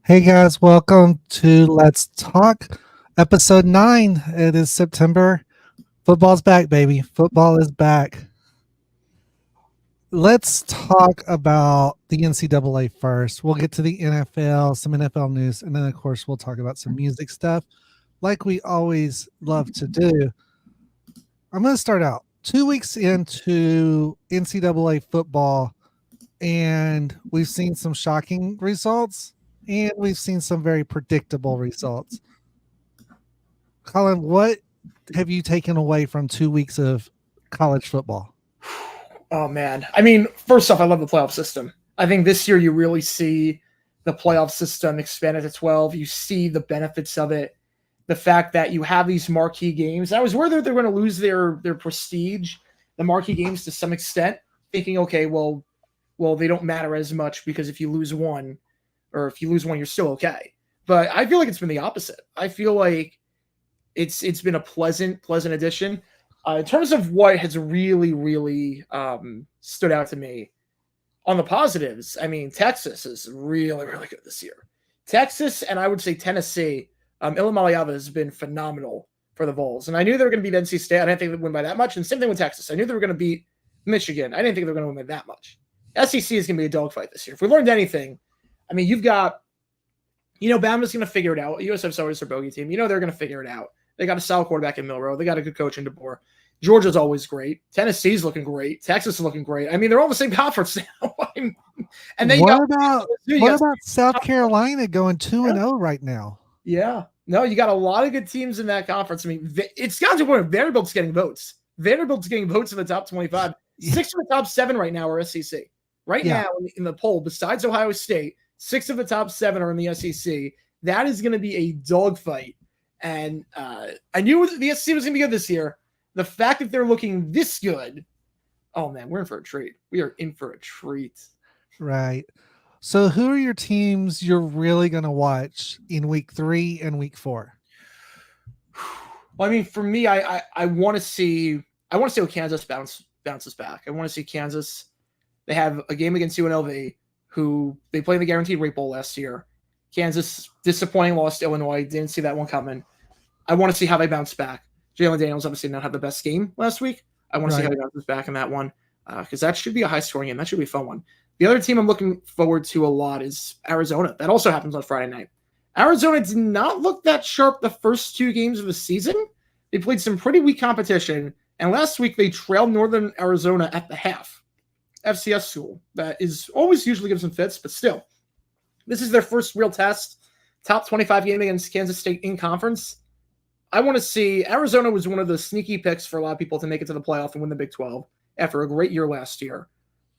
Hey guys, welcome to Let's Talk, episode 9. It is September. Football's back, baby. Football is back. Let's talk about the NCAA first. We'll get to the NFL, some NFL news, and then, of course, we'll talk about some music stuff like we always love to do. I'm going to start out 2 weeks into NCAA football, and we've seen some shocking results. And we've seen some very predictable results. Colin, what have you taken away from 2 weeks of college football? Oh, man. I mean, first off, I love the playoff system. I think this year you really see the playoff system expanded to 12. You see the benefits of it. The fact that you have these marquee games. I was worried that they're going to lose their prestige, the marquee games to some extent, thinking, okay, well, they don't matter as much because if you lose one, or if you lose one, you're still okay. But I feel like it's been the opposite. I feel like it's been a pleasant addition. In terms of what has really stood out to me on the positives, I mean, Texas is really good this year. Texas and I would say Tennessee, Ilamaliava has been phenomenal for the Vols. And I knew they were going to beat NC State. I didn't think they would win by that much. And same thing with Texas. I knew they were going to beat Michigan. I didn't think they were going to win by that much. SEC is going to be a dogfight this year. If we learned anything, I mean, you've got, Bama's going to figure it out. USF's always their bogey team. They're going to figure it out. They got a solid quarterback in Milroe. They got a good coach in DeBoer. Georgia's always great. Tennessee's looking great. Texas is looking great. I mean, they're all the same conference now. And then what about South Carolina going 2-0 right now? Yeah. No, you got a lot of good teams in that conference. I mean, it's gotten to a point where Vanderbilt's getting votes. Vanderbilt's getting votes in the top 25. 6 of the top 7 right now are SEC. Right now in the poll, besides Ohio State, 6 of the top 7 are in the SEC. That is going to be a dogfight. And I knew the SEC was going to be good this year. The fact that they're looking this good, oh, man, we're in for a treat. We are in for a treat. Right. So who are your teams you're really going to watch in week 3 and week 4? Well, I mean, for me, I want to see what Kansas bounces back. I want to see Kansas. They have a game against UNLV, who they played in the Guaranteed Rate Bowl last year. Kansas, disappointing loss to Illinois. Didn't see that one coming. I want to see how they bounce back. Jalen Daniels obviously did not have the best game last week. I want to see how he bounces back in that one because that should be a high-scoring game. That should be a fun one. The other team I'm looking forward to a lot is Arizona. That also happens on Friday night. Arizona did not look that sharp the first 2 games of the season. They played some pretty weak competition, and last week they trailed Northern Arizona at the half. FCS school that is always usually gives them fits, but still. This is their first real test. Top 25 game against Kansas State in conference. I want to see Arizona was one of the sneaky picks for a lot of people to make it to the playoff and win the Big 12 after a great year last year.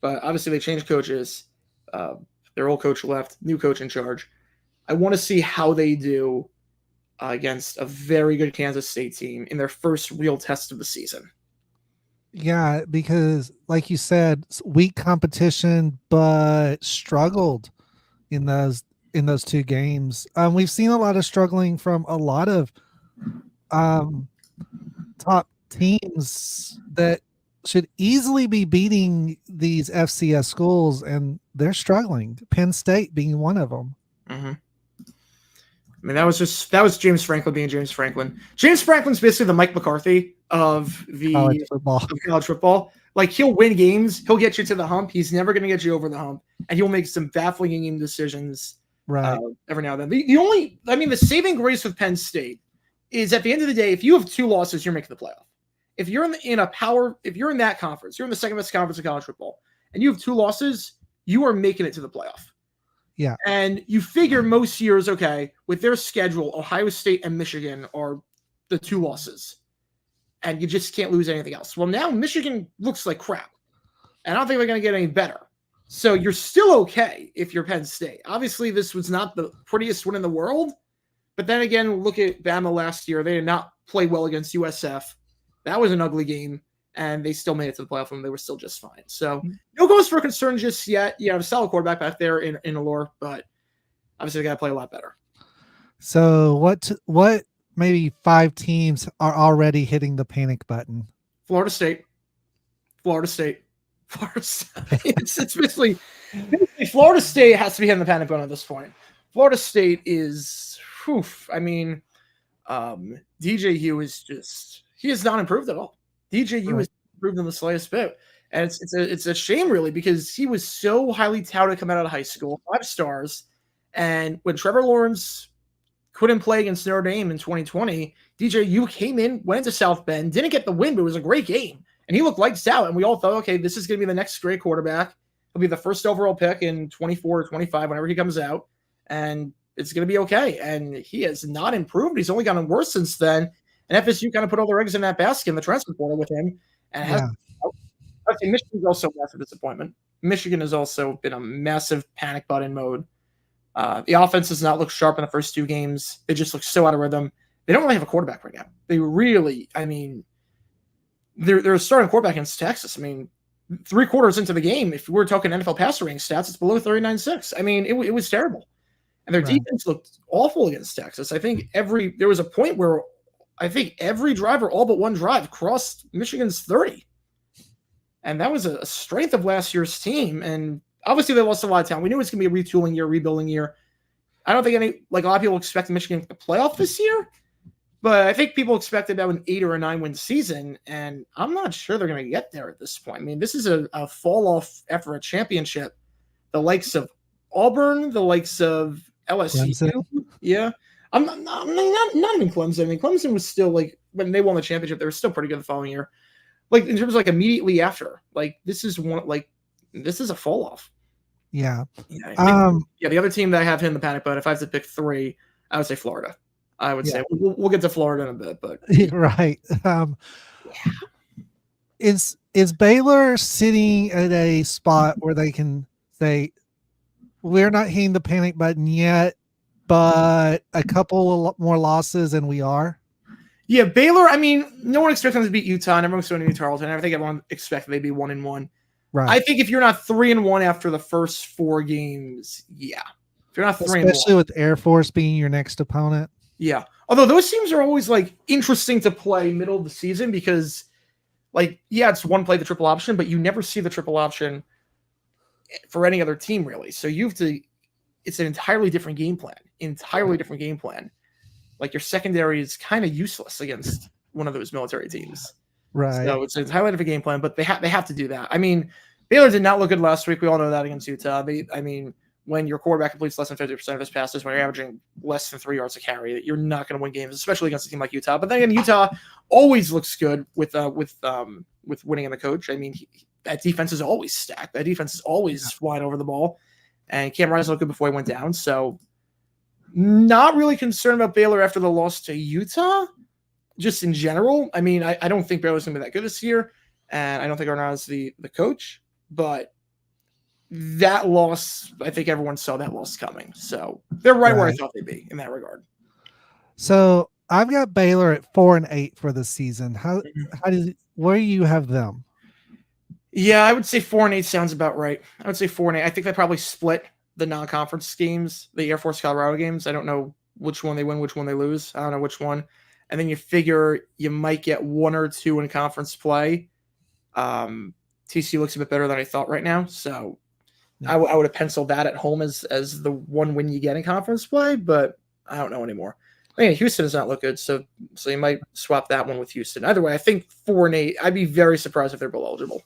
But obviously they changed coaches. Their old coach left, new coach in charge. I want to see how they do against a very good Kansas State team in their first real test of the season. Yeah, because like you said, weak competition, but struggled in those 2 games. We've seen a lot of struggling from a lot of top teams that should easily be beating these FCS schools, and they're struggling. Penn State being one of them. Mm-hmm. I mean, that was James Franklin being James Franklin. James Franklin's basically the Mike McCarthy of college football. Like, he'll win games, he'll get you to the hump. He's never going to get you over the hump, and he'll make some baffling game decisions every now and then. The saving grace with Penn State is at the end of the day, if you have 2 losses, you're making the playoff. If you're if you're in that conference, you're in the second best conference of college football, and you have 2 losses, you are making it to the playoff. Yeah. And you figure most years, okay, with their schedule, Ohio State and Michigan are the 2 losses. And you just can't lose anything else. Well, now Michigan looks like crap. And I don't think they're going to get any better. So you're still okay if you're Penn State. Obviously, this was not the prettiest win in the world. But then again, look at Bama last year. They did not play well against USF. That was an ugly game. And they still made it to the playoff, and they were still just fine. So no cause for concern just yet. You have a solid quarterback back there in Allure, but obviously they got to play a lot better. So what maybe 5 teams are already hitting the panic button? Florida State. It's basically Florida State has to be hitting the panic button at this point. Florida State is, DJ Hugh he has not improved at all. DJU has improved in the slightest bit. And it's a shame, really, because he was so highly touted coming out of high school, 5 stars. And when Trevor Lawrence couldn't play against Notre Dame in 2020, DJU came in, went to South Bend, didn't get the win, but it was a great game. And he looked lights out. And we all thought, okay, this is going to be the next great quarterback. He'll be the first overall pick in 24 or 25, whenever he comes out. And it's going to be okay. And he has not improved. He's only gotten worse since then. And FSU kind of put all their eggs in that basket in the transfer portal with him. And I think Michigan's also a massive disappointment. Michigan has also been a massive panic button mode. The offense does not look sharp in the first 2 games. They just look so out of rhythm. They don't really have a quarterback right now. They really, they're a starting quarterback against Texas. 3 quarters into the game, if we're talking NFL passer rating stats, it's below 39.6. It was terrible. And their defense looked awful against Texas. I think there was a point where I think every driver, all but one drive, crossed Michigan's 30. And that was a strength of last year's team. And obviously they lost a lot of talent. We knew it was going to be a retooling year, rebuilding year. I don't think a lot of people expected Michigan to the playoff this year. But I think people expected about an 8 or a 9 win season. And I'm not sure they're going to get there at this point. This is a fall off after a championship. The likes of Auburn, the likes of LSU. Clemson. Yeah. I'm not even Clemson. Clemson was still when they won the championship, they were still pretty good the following year. In terms of immediately after, this is a fall off. Yeah. The other team that I have in the panic button, if I have to pick 3, I would say Florida. I would say we'll get to Florida in a bit, but right. Is Baylor sitting at a spot where they can say we're not hitting the panic button yet, but a couple more losses and we are? Yeah, Baylor, no one expected them to beat Utah, and everyone expected them to beat Tarleton. I think everyone expected they'd be 1-1. Right. I think if you're not 3-1 after the first 4 games, yeah. If you're not 3-1. Especially with Air Force being your next opponent. Yeah. Although those teams are always interesting to play middle of the season because it's one play the triple option, but you never see the triple option for any other team really. So it's an entirely different game plan. Your secondary is kind of useless against one of those military teams. Right. So it's highlight of a game plan, but they have to do that. I mean, Baylor did not look good last week. We all know that against Utah. I mean, when your quarterback completes less than 50% of his passes, when you're averaging less than 3 yards a carry, you're not going to win games, especially against a team like Utah. But then again, Utah always looks good with winning in the coach. I mean, that defense is always stacked. That defense is always flying over the ball. And Cam Rising looked good before he went down. So not really concerned about Baylor after the loss to Utah, just in general. I mean, I don't think Baylor's going to be that good this year, and I don't think Arnaud is the coach. But that loss, I think everyone saw that loss coming. So they're right where I thought they'd be in that regard. So I've got Baylor at 4-8 for the season. Where do you have them? Yeah, I would say 4-8 sounds about right. I would say 4-8. I think they probably split the non-conference games, the Air Force Colorado games. I don't know which one they win, which one they lose. I don't know which one. And then you figure you might get 1 or 2 in conference play. TCU looks a bit better than I thought right now. So I would have penciled that at home as the one win you get in conference play, but I don't know anymore. I mean, Houston does not look good, so you might swap that one with Houston. Either way, I think 4-8. I'd be very surprised if they're bowl eligible.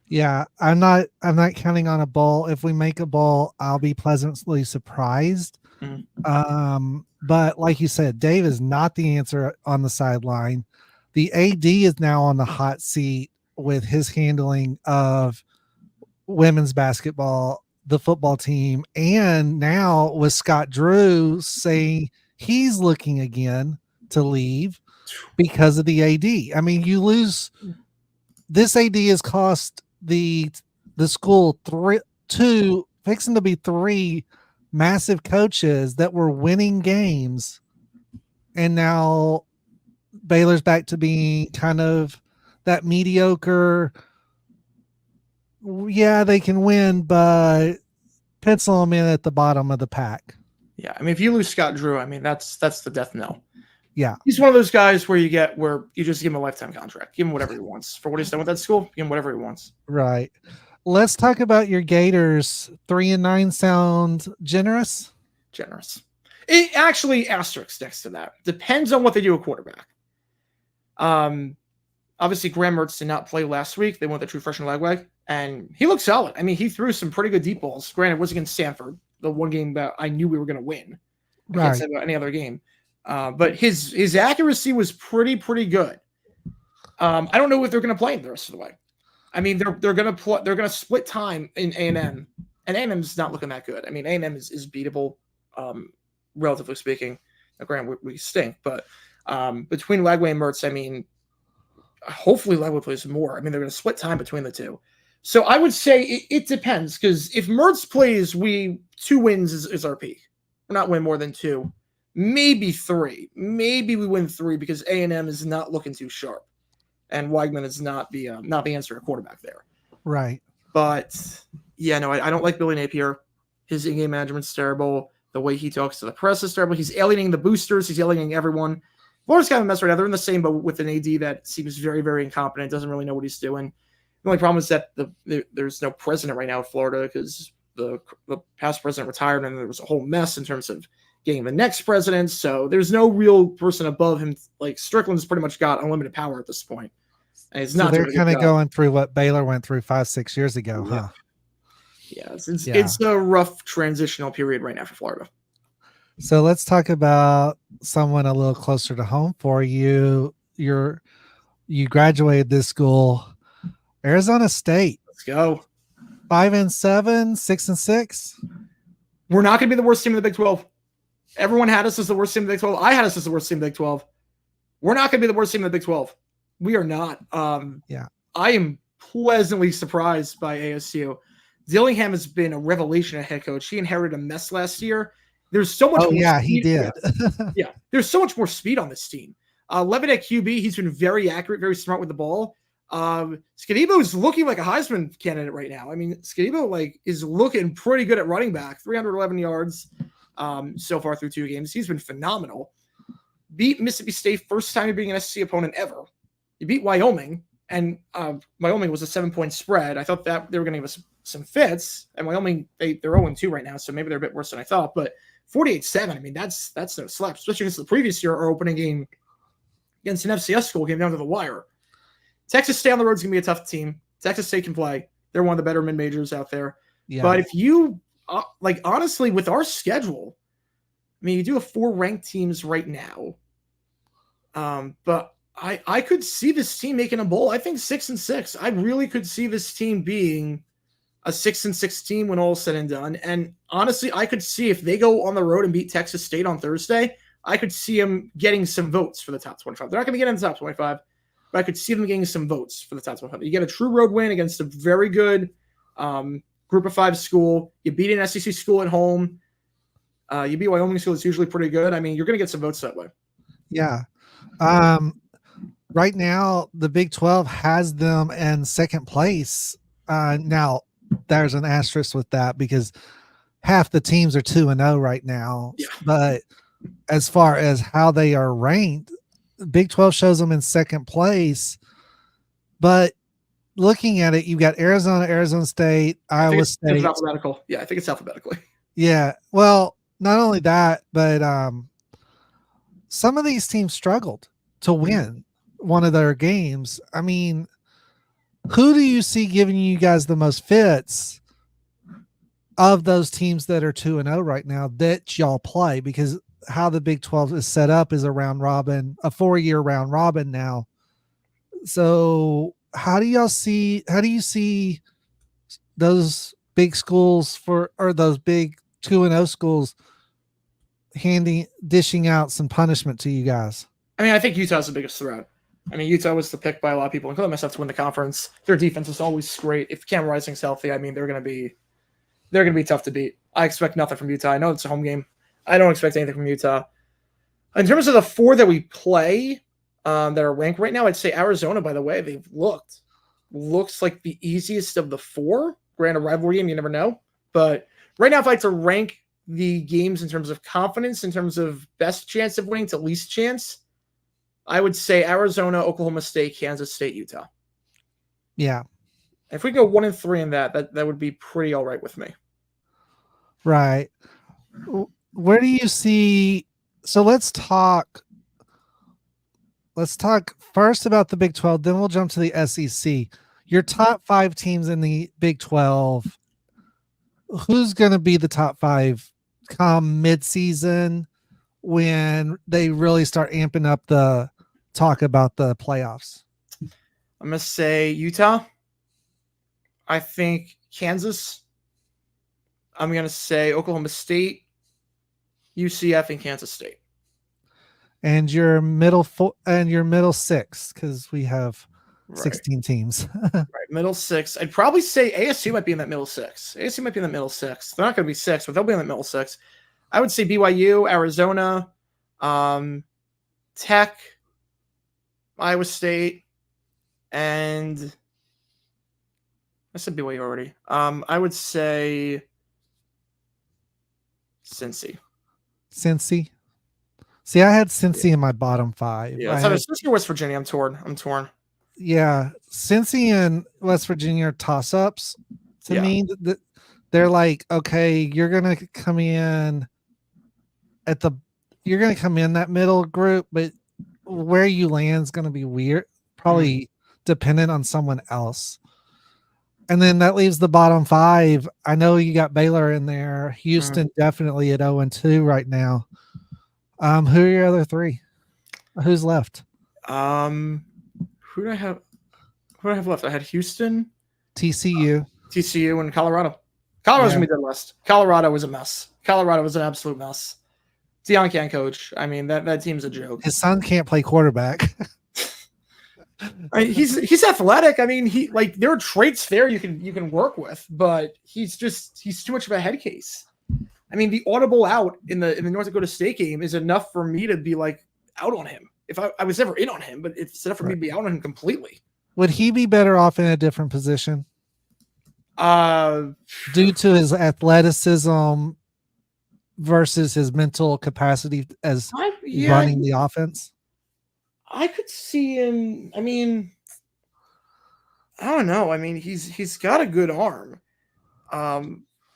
Yeah, I'm not counting on a bowl. If we make a bowl, I'll be pleasantly surprised. Mm-hmm. But like you said, Dave is not the answer on the sideline. The AD is now on the hot seat with his handling of women's basketball, the football team, and now with Scott Drew saying he's looking again to leave because of the AD. I mean, you lose. This AD has cost the school fixing to be 3 massive coaches that were winning games, and now Baylor's back to being kind of that mediocre. Yeah, they can win, but pencil them in at the bottom of the pack. Yeah, I mean, if you lose Scott Drew, I mean that's the death knell. Yeah, he's one of those guys where you just give him a lifetime contract, give him whatever he wants for what he's done with that school. Give him whatever he wants. Right. Let's talk about your Gators. 3-9 sound generous. Generous. It actually asterisk next to that. Depends on what they do at quarterback. Obviously Graham Mertz did not play last week. They went the true freshman Lagwag, and he looked solid. I mean, he threw some pretty good deep balls. Granted, it was against Stanford, the one game that I knew we were going to win. I can't say about any other game. But his accuracy was pretty good. I don't know if they're going to play him the rest of the way. I mean, they're going to split time in A&M, and A&M's not looking that good. I mean, A&M is beatable, relatively speaking. Now, granted, we stink, but between Lagway and Mertz, I mean, hopefully Lagway plays more. I mean, they're going to split time between the two. So I would say it depends, because if Mertz plays, 2 wins is our peak. We're not win more than 2. Maybe 3. Maybe we win 3 because A&M is not looking too sharp, and Weigman is not the answer at quarterback there. Right. But yeah, no, I don't like Billy Napier. His in-game management's terrible. The way he talks to the press is terrible. He's alienating the boosters. He's alienating everyone. Florida's kind of a mess right now. They're in the same boat with an AD that seems very, very incompetent. Doesn't really know what he's doing. The only problem is that there's no president right now in Florida because the past president retired, and there was a whole mess in terms of getting the next president. So there's no real person above him. Like Strickland's pretty much got unlimited power at this point. And it's not. So they're kind of going through what Baylor went through 5-6 years ago, huh? Yeah, it's a rough transitional period right now for Florida. So let's talk about someone a little closer to home for you. You graduated this school, Arizona State. Let's go. 5-7, 6-6. We're not going to be the worst team in the Big 12. Everyone had us as the worst team in the Big 12. I had us as the worst team in the Big 12. We're not going to be the worst team in the Big 12. We are not. Yeah. I am pleasantly surprised by ASU. Dillingham has been a revelation at head coach. He inherited a mess last year. There's so much. Oh, yeah, he did. Yeah. There's so much more speed on this team. Levitt at QB, he's been very accurate, very smart with the ball. Skadibo is looking like a Heisman candidate right now. I mean, Skadibo is looking pretty good at running back. 311 yards so far through 2 games. He's been phenomenal. Beat Mississippi State first time being an SEC opponent ever. You beat Wyoming, and Wyoming was a 7-point spread. I thought that they were going to give us some fits, and Wyoming they're 0-2 right now, so maybe they're a bit worse than I thought. But 48-7, I mean that's no slap, especially against the previous year. Our opening game against an FCS school came down to the wire. Texas State on the road is going to be a tough team. Texas State can play. They're one of the better mid-majors out there. Yeah. But if you, honestly, with our schedule, I mean, you do have 4 ranked teams right now. But I could see this team making a bowl. I think 6-6. I really could see this team being a 6-6 team when all is said and done. And honestly, I could see if they go on the road and beat Texas State on Thursday, I could see them getting some votes for the top 25. They're not going to get in the top 25, but I could see them getting some votes for the top 25. You get a true road win against a very good Group of 5 school. You beat an SEC school at home. You beat Wyoming school. It's usually pretty good. I mean, you're going to get some votes that way. Yeah. Right now, the Big 12 has them in second place. Now, there's an asterisk with that because half the teams are 2-0 right now. Yeah. But as far as how they are ranked, Big 12 shows them in second place. But looking at it, you've got Arizona, Arizona State, Iowa State. It's alphabetical. Yeah, I think it's alphabetically. Yeah. Well, not only that, but some of these teams struggled to win one of their games. I mean, who do you see giving you guys the most fits of those teams that are 2-0 right now that y'all play? Because how the Big 12 is set up is a round robin, a 4-year round robin now. So how do you see those big schools or those big 2-0 schools dishing out some punishment to you guys? I mean, I think Utah's the biggest threat. I mean, Utah was the pick by a lot of people, including myself, to win the conference. Their defense is always great. If Cam Rising's healthy, I mean, they're going to be tough to beat. I expect nothing from Utah. I know it's a home game. I don't expect anything from Utah. In terms of the 4 that we play that are ranked right now, I'd say Arizona, by the way, looks like the easiest of the 4. Granted, rivalry game, you never know. But right now, if I had to rank the games in terms of confidence, in terms of best chance of winning to least chance, I would say Arizona, Oklahoma State, Kansas State, Utah. Yeah. If we go 1-3 in that would be pretty all right with me. Right. Where do you see? So let's talk first about the Big 12, then we'll jump to the SEC. Your top 5 teams in the Big 12. Who's going to be the top 5 come midseason when they really start amping up the talk about the playoffs? I'm going to say Utah. I think Kansas. I'm going to say Oklahoma State, UCF, and Kansas State. And your middle 6, because we have 16 teams. Right, middle 6. I'd probably say ASU might be in that middle 6. ASU might be in that middle 6. They're not going to be 6, but they'll be in that middle 6. I would say BYU, Arizona, Tech, Iowa State, and I said BYU already. I would say Cincy. Cincy. See, I had Cincy in my bottom 5. Yeah, Cincy or West Virginia. I'm torn. Yeah, Cincy and West Virginia are toss-ups to me. They're like, okay, you're gonna come in that middle group, but where you land is gonna be weird, probably dependent on someone else. And then that leaves the bottom 5. I know you got Baylor in there. Houston definitely at 0-2 right now. Who are your other 3? Who's left? Who do I have left? I had Houston, TCU, and Colorado. Colorado's gonna be dead last. Colorado was a mess. Colorado was an absolute mess. Deion can't coach. I mean, that team's a joke. His son can't play quarterback. I mean, he's athletic. I mean, there are traits there you can work with, but he's too much of a head case. I mean, the audible out in the North Dakota State game is enough for me to be like out on him. If I was never in on him, but it's enough for me to be out on him completely. Would he be better off in a different position? Due to his athleticism versus his mental capacity as running the offense? I could see him. I mean, I don't know. I mean, he's got a good arm.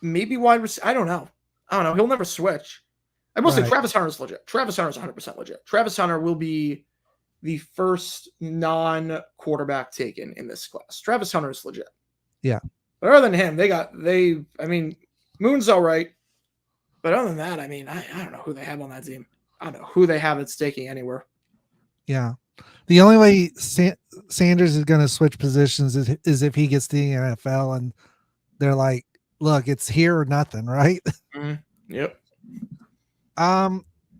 Maybe wide receiver. I don't know. He'll never switch. I will say Travis Hunter's legit. Travis Hunter's 100% legit. Travis Hunter will be the first non-quarterback taken in this class. Travis Hunter is legit. Yeah. But other than him, I mean, Moon's all right. But other than that, I mean, I don't know who they have on that team. I don't know who they have that's taking anywhere. Yeah. The only way Sanders is going to switch positions is if he gets to the NFL and they're like, look, it's here or nothing, right? Mm-hmm. Yep.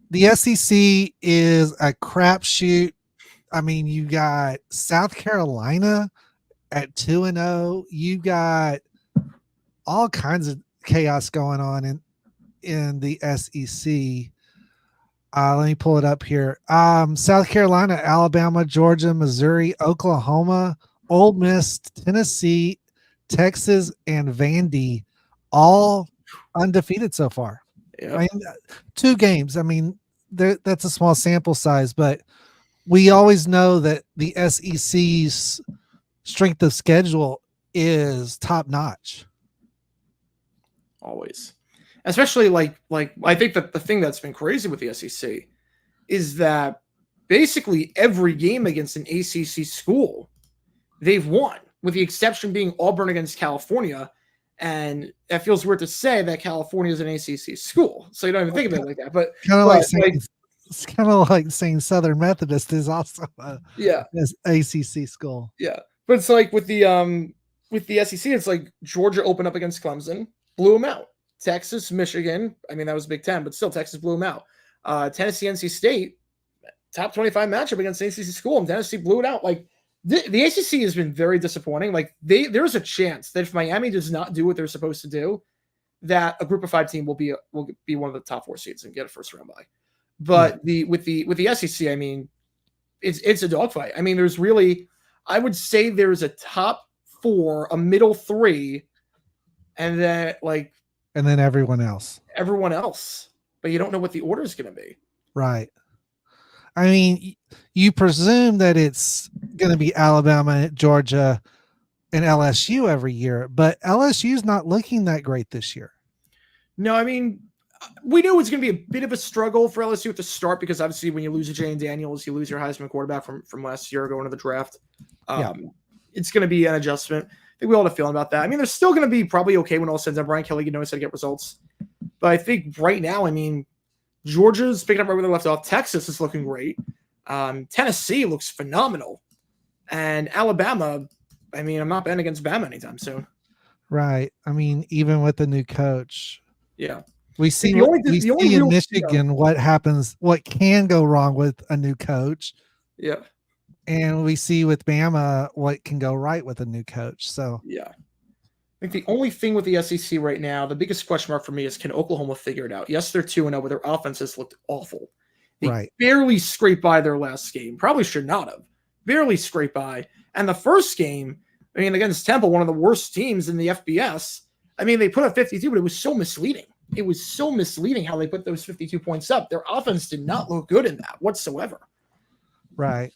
The SEC is a crapshoot. I mean, you got South Carolina at 2-0. You got all kinds of chaos going on in the SEC. Let me pull it up here. South Carolina, Alabama, Georgia, Missouri, Oklahoma, Ole Miss, Tennessee, Texas, and Vandy, all undefeated so far. Yep. I mean, 2 games. I mean, that's a small sample size, but we always know that the SEC's strength of schedule is top notch. Always. Especially like I think that the thing that's been crazy with the SEC is that basically every game against an ACC school they've won, with the exception being Auburn against California. And it feels weird to say that California is an ACC school, so you don't even think of it like that. But it's kind of like saying Southern Methodist is also an ACC school. Yeah, but it's like with the SEC, it's like Georgia opened up against Clemson, blew them out. Texas, Michigan, I mean, that was Big Ten, but still Texas blew them out. Tennessee, NC State, top 25 matchup against ACC school, and Tennessee blew it out. Like, the ACC has been very disappointing. Like, there's a chance that if Miami does not do what they're supposed to do, that a group of 5 team will be one of the top 4 seeds and get a first round bye. But with the SEC, I mean, it's a dogfight. I mean, there's really, I would say there's a top 4, a middle 3, and then everyone else. But you don't know what the order is going to be. Right. I mean, you presume that it's going to be Alabama, Georgia, and LSU every year, but LSU's not looking that great this year. No, I mean, we knew it was going to be a bit of a struggle for LSU at the start, because obviously when you lose a Jane Daniels, you lose your Heisman quarterback from last year going to the draft. It's going to be an adjustment. I think we all have a feeling about that. I mean, they're still going to be probably okay when all said and done. Brian Kelly knows how to get results. But I think right now, I mean, Georgia's picking up right where they left off. Texas is looking great. Tennessee looks phenomenal. And Alabama, I mean, I'm not betting against Bama anytime soon. Right. I mean, even with the new coach. Yeah. We see in Michigan what happens, what can go wrong with a new coach. Yeah. And we see with Bama what can go right with a new coach. So yeah, I think the only thing with the SEC right now, the biggest question mark for me is, can Oklahoma figure it out? Yes, they're 2-0, but their offense has looked awful. They barely scraped by their last game. Probably should not have. Barely scraped by. And the first game, I mean, against Temple, one of the worst teams in the FBS. I mean, they put up 52, but it was so misleading. It was so misleading how they put those 52 points up. Their offense did not look good in that whatsoever. Right.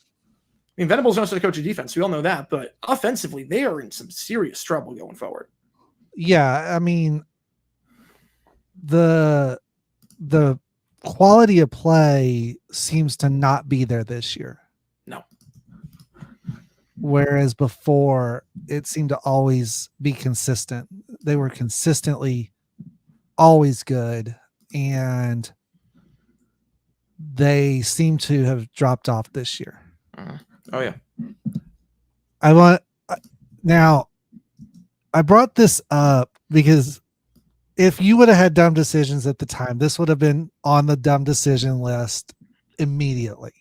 I mean, Venables knows how to coach a defense. We all know that. But offensively, they are in some serious trouble going forward. Yeah, I mean, the quality of play seems to not be there this year. No. Whereas before, it seemed to always be consistent. They were consistently always good, and they seem to have dropped off this year. Oh, yeah. I brought this up because if you would have had dumb decisions at the time, this would have been on the dumb decision list immediately.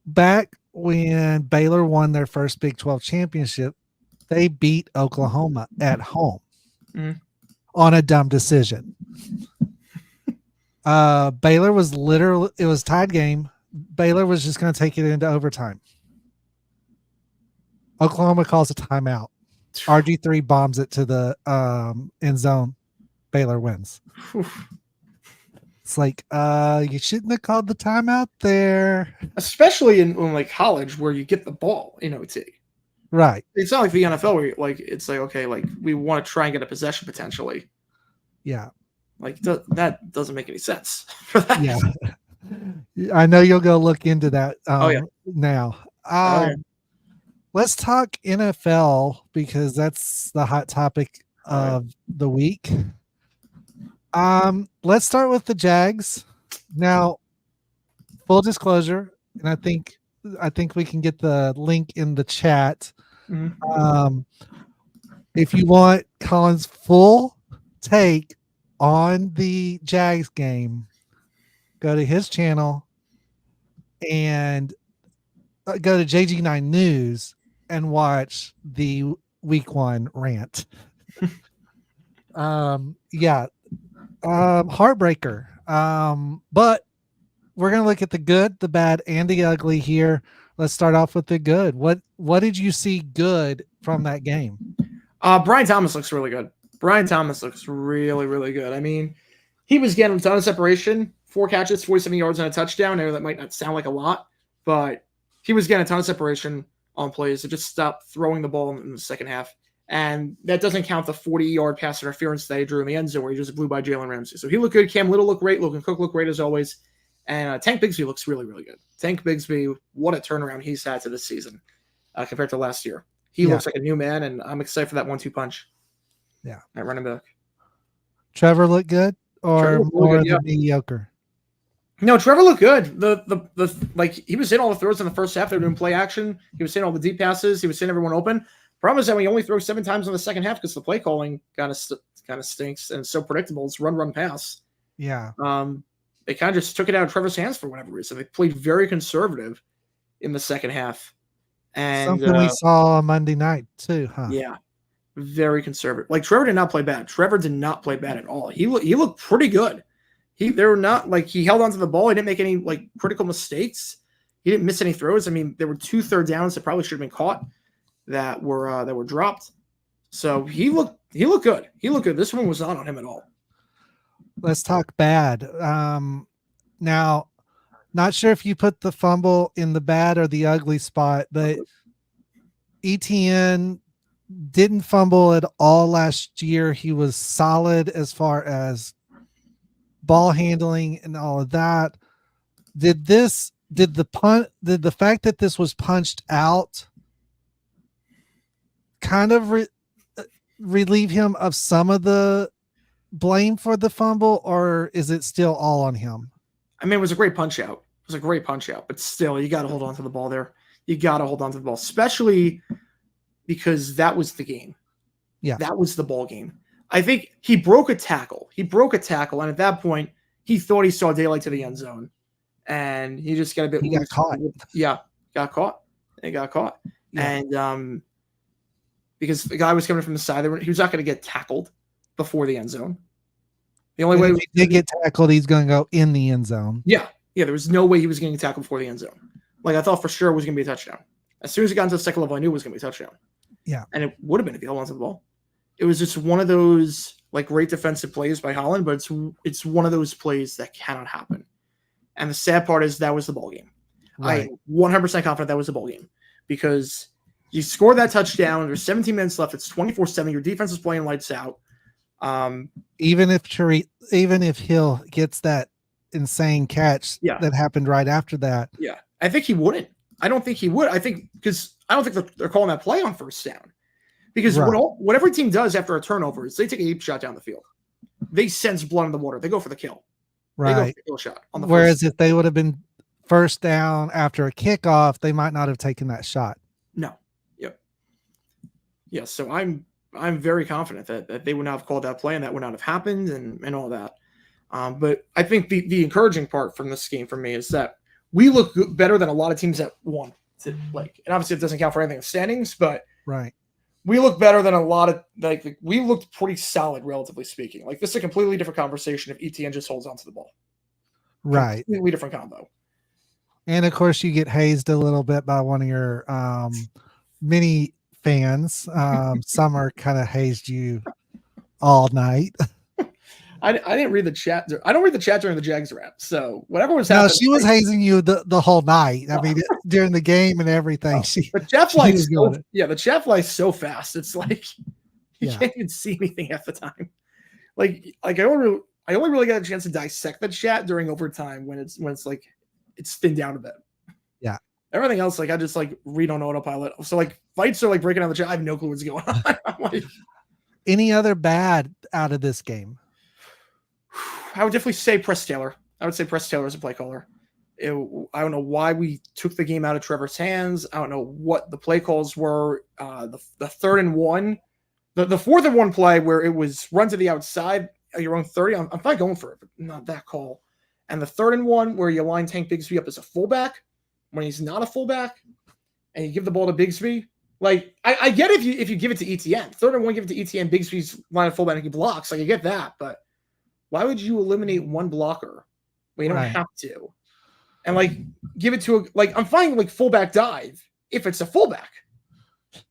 Back when Baylor won their first Big 12 championship, they beat Oklahoma at home on a dumb decision. Baylor was it was tied game. Baylor was just going to take it into overtime. Oklahoma calls a timeout. RG3 bombs it to the end zone. Baylor wins. It's like, you shouldn't have called the timeout there. Especially in like college where you get the ball in OT. Right. It's not like the NFL where it's like, okay, like we want to try and get a possession potentially. Yeah. Like that doesn't make any sense for that. Yeah. I know you'll go look into that Oh yeah. now. Oh yeah. Let's talk NFL because that's the hot topic Oh yeah. of the week. Let's start with the Jags. Now, full disclosure, and I think we can get the link in the chat. Mhm. If you want Colin's full take on the Jags game, go to his channel and go to JG9 News and watch the week 1 rant. Yeah, heartbreaker. But we're gonna look at the good, the bad, and the ugly here. Let's start off with the good. What did you see good from that game? Brian Thomas looks really good. Brian Thomas looks really, really good. I mean, he was getting a ton of separation, 4 catches, 47 yards, and a touchdown. I know that might not sound like a lot, but he was getting a ton of separation on plays. So just stopped throwing the ball in the second half. And that doesn't count the 40-yard pass interference that he drew in the end zone where he just blew by Jalen Ramsey. So he looked good. Cam Little looked great. Logan Cook looked great as always. And Tank Bigsby looks really, really good. Tank Bigsby, what a turnaround he's had to this season compared to last year. He looks like a new man, and I'm excited for that 1-2 punch. Yeah. At running back. Trevor looked good or Trevor more good, yeah. than mediocre? No, Trevor looked good. The like he was hitting all the throws in the first half. They were doing play action. He was hitting all the deep passes. He was hitting everyone open. Problem is that we only throw 7 times in the second half because the play calling kind of stinks and it's so predictable. It's run, pass. Yeah. They kind of just took it out of Trevor's hands for whatever reason. They played very conservative in the second half. And something we saw on Monday night too, huh? Yeah, very conservative. Like Trevor did not play bad. Trevor did not play bad at all. He looked pretty good. They were not like he held onto the ball. He didn't make any like critical mistakes. He didn't miss any throws. I mean, there were 2 third downs that probably should have been caught that were dropped. So he looked good. He looked good. This one was not on him at all. Let's talk bad. Now, not sure if you put the fumble in the bad or the ugly spot, but ETN didn't fumble at all last year. He was solid as far as ball handling and all of that. Did the fact that this was punched out kind of relieve him of some of the blame for the fumble, or is it still all on him? I mean, it was a great punch out. It was a great punch out, but still, you got to hold on to the ball there. You got to hold on to the ball, especially because that was the game. Yeah. That was the ball game. I think he broke a tackle. And at that point, he thought he saw daylight to the end zone. And he just got a bit He got caught. Yeah, got caught. He got caught. Yeah. And because the guy was coming from the side, he was not going to get tackled before the end zone. The only way if he did get tackled, he's going to go in the end zone. Yeah. Yeah, there was no way he was getting tackled before the end zone. Like, I thought for sure it was going to be a touchdown. As soon as he got into the second level, I knew it was going to be a touchdown. Yeah. And it would have been if he held onto the ball. It was just one of those, like, great defensive plays by Holland, but it's one of those plays that cannot happen. And the sad part is that was the ball game. Right. I'm 100% confident that was the ball game because you scored that touchdown. There's 17 minutes left. It's 24-7. Your defense is playing lights out. Even if Hill gets that insane catch that happened right after that. Yeah. I think he wouldn't. I don't think he would. I think they're calling that play on first down. Because what every team does after a turnover is they take a deep shot down the field. They sense blood in the water. They go for the kill. Right. They go for the kill shot. Whereas if they would have been first down after a kickoff, they might not have taken that shot. No. Yep. Yeah. So I'm very confident that they would not have called that play and that would not have happened and all that. But I think the encouraging part from this game for me is that we look better than a lot of teams that won. And obviously it doesn't count for anything in standings, but right. We look better than a lot of we looked pretty solid, relatively speaking. Like this is a completely different conversation if ETN just holds onto the ball. Right. Completely different combo. And of course you get hazed a little bit by one of your mini fans. Summer kind of hazed you all night. I didn't read the chat. I don't read the chat during the Jags rap. So whatever was happening. No, she was hazing you the whole night. I mean, during the game and everything. The chat flies the chat flies so fast. It's like you can't even see anything half the time. Like I only really got a chance to dissect the chat during overtime when it's like it's thinned down a bit. Yeah. Everything else, like I just like read on autopilot. So like fights are like breaking down the chat. I have no clue what's going on. I'm like, any other bad out of this game? I would definitely say Press Taylor. I would say Press Taylor as a play caller. I don't know why we took the game out of Trevor's hands. I don't know what the play calls were. The 3rd and 1, the 4th and 1 play where it was run to the outside at your own 30. I'm fine going for it, but not that call. And the 3rd and 1 where you line Tank Bigsby up as a fullback when he's not a fullback, and you give the ball to Bigsby. Like I get if you give it to ETN. 3rd and 1, give it to ETN. Bigsby's line of fullback and he blocks. Like I get that, but why would you eliminate one blocker when you don't have to? And like give it to I'm fine like fullback dive if it's a fullback.